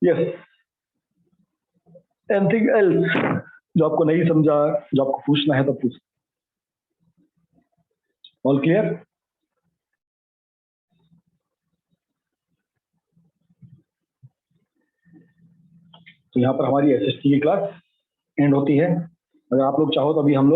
यस, एनीथिंग एल्स जो आपको नहीं समझा, जो आपको पूछना है तो पूछ। All clear? तो यहाँ पर हमारी एसएसटी की क्लास एंड होती है। अगर आप लोग चाहो तो अभी हम लोग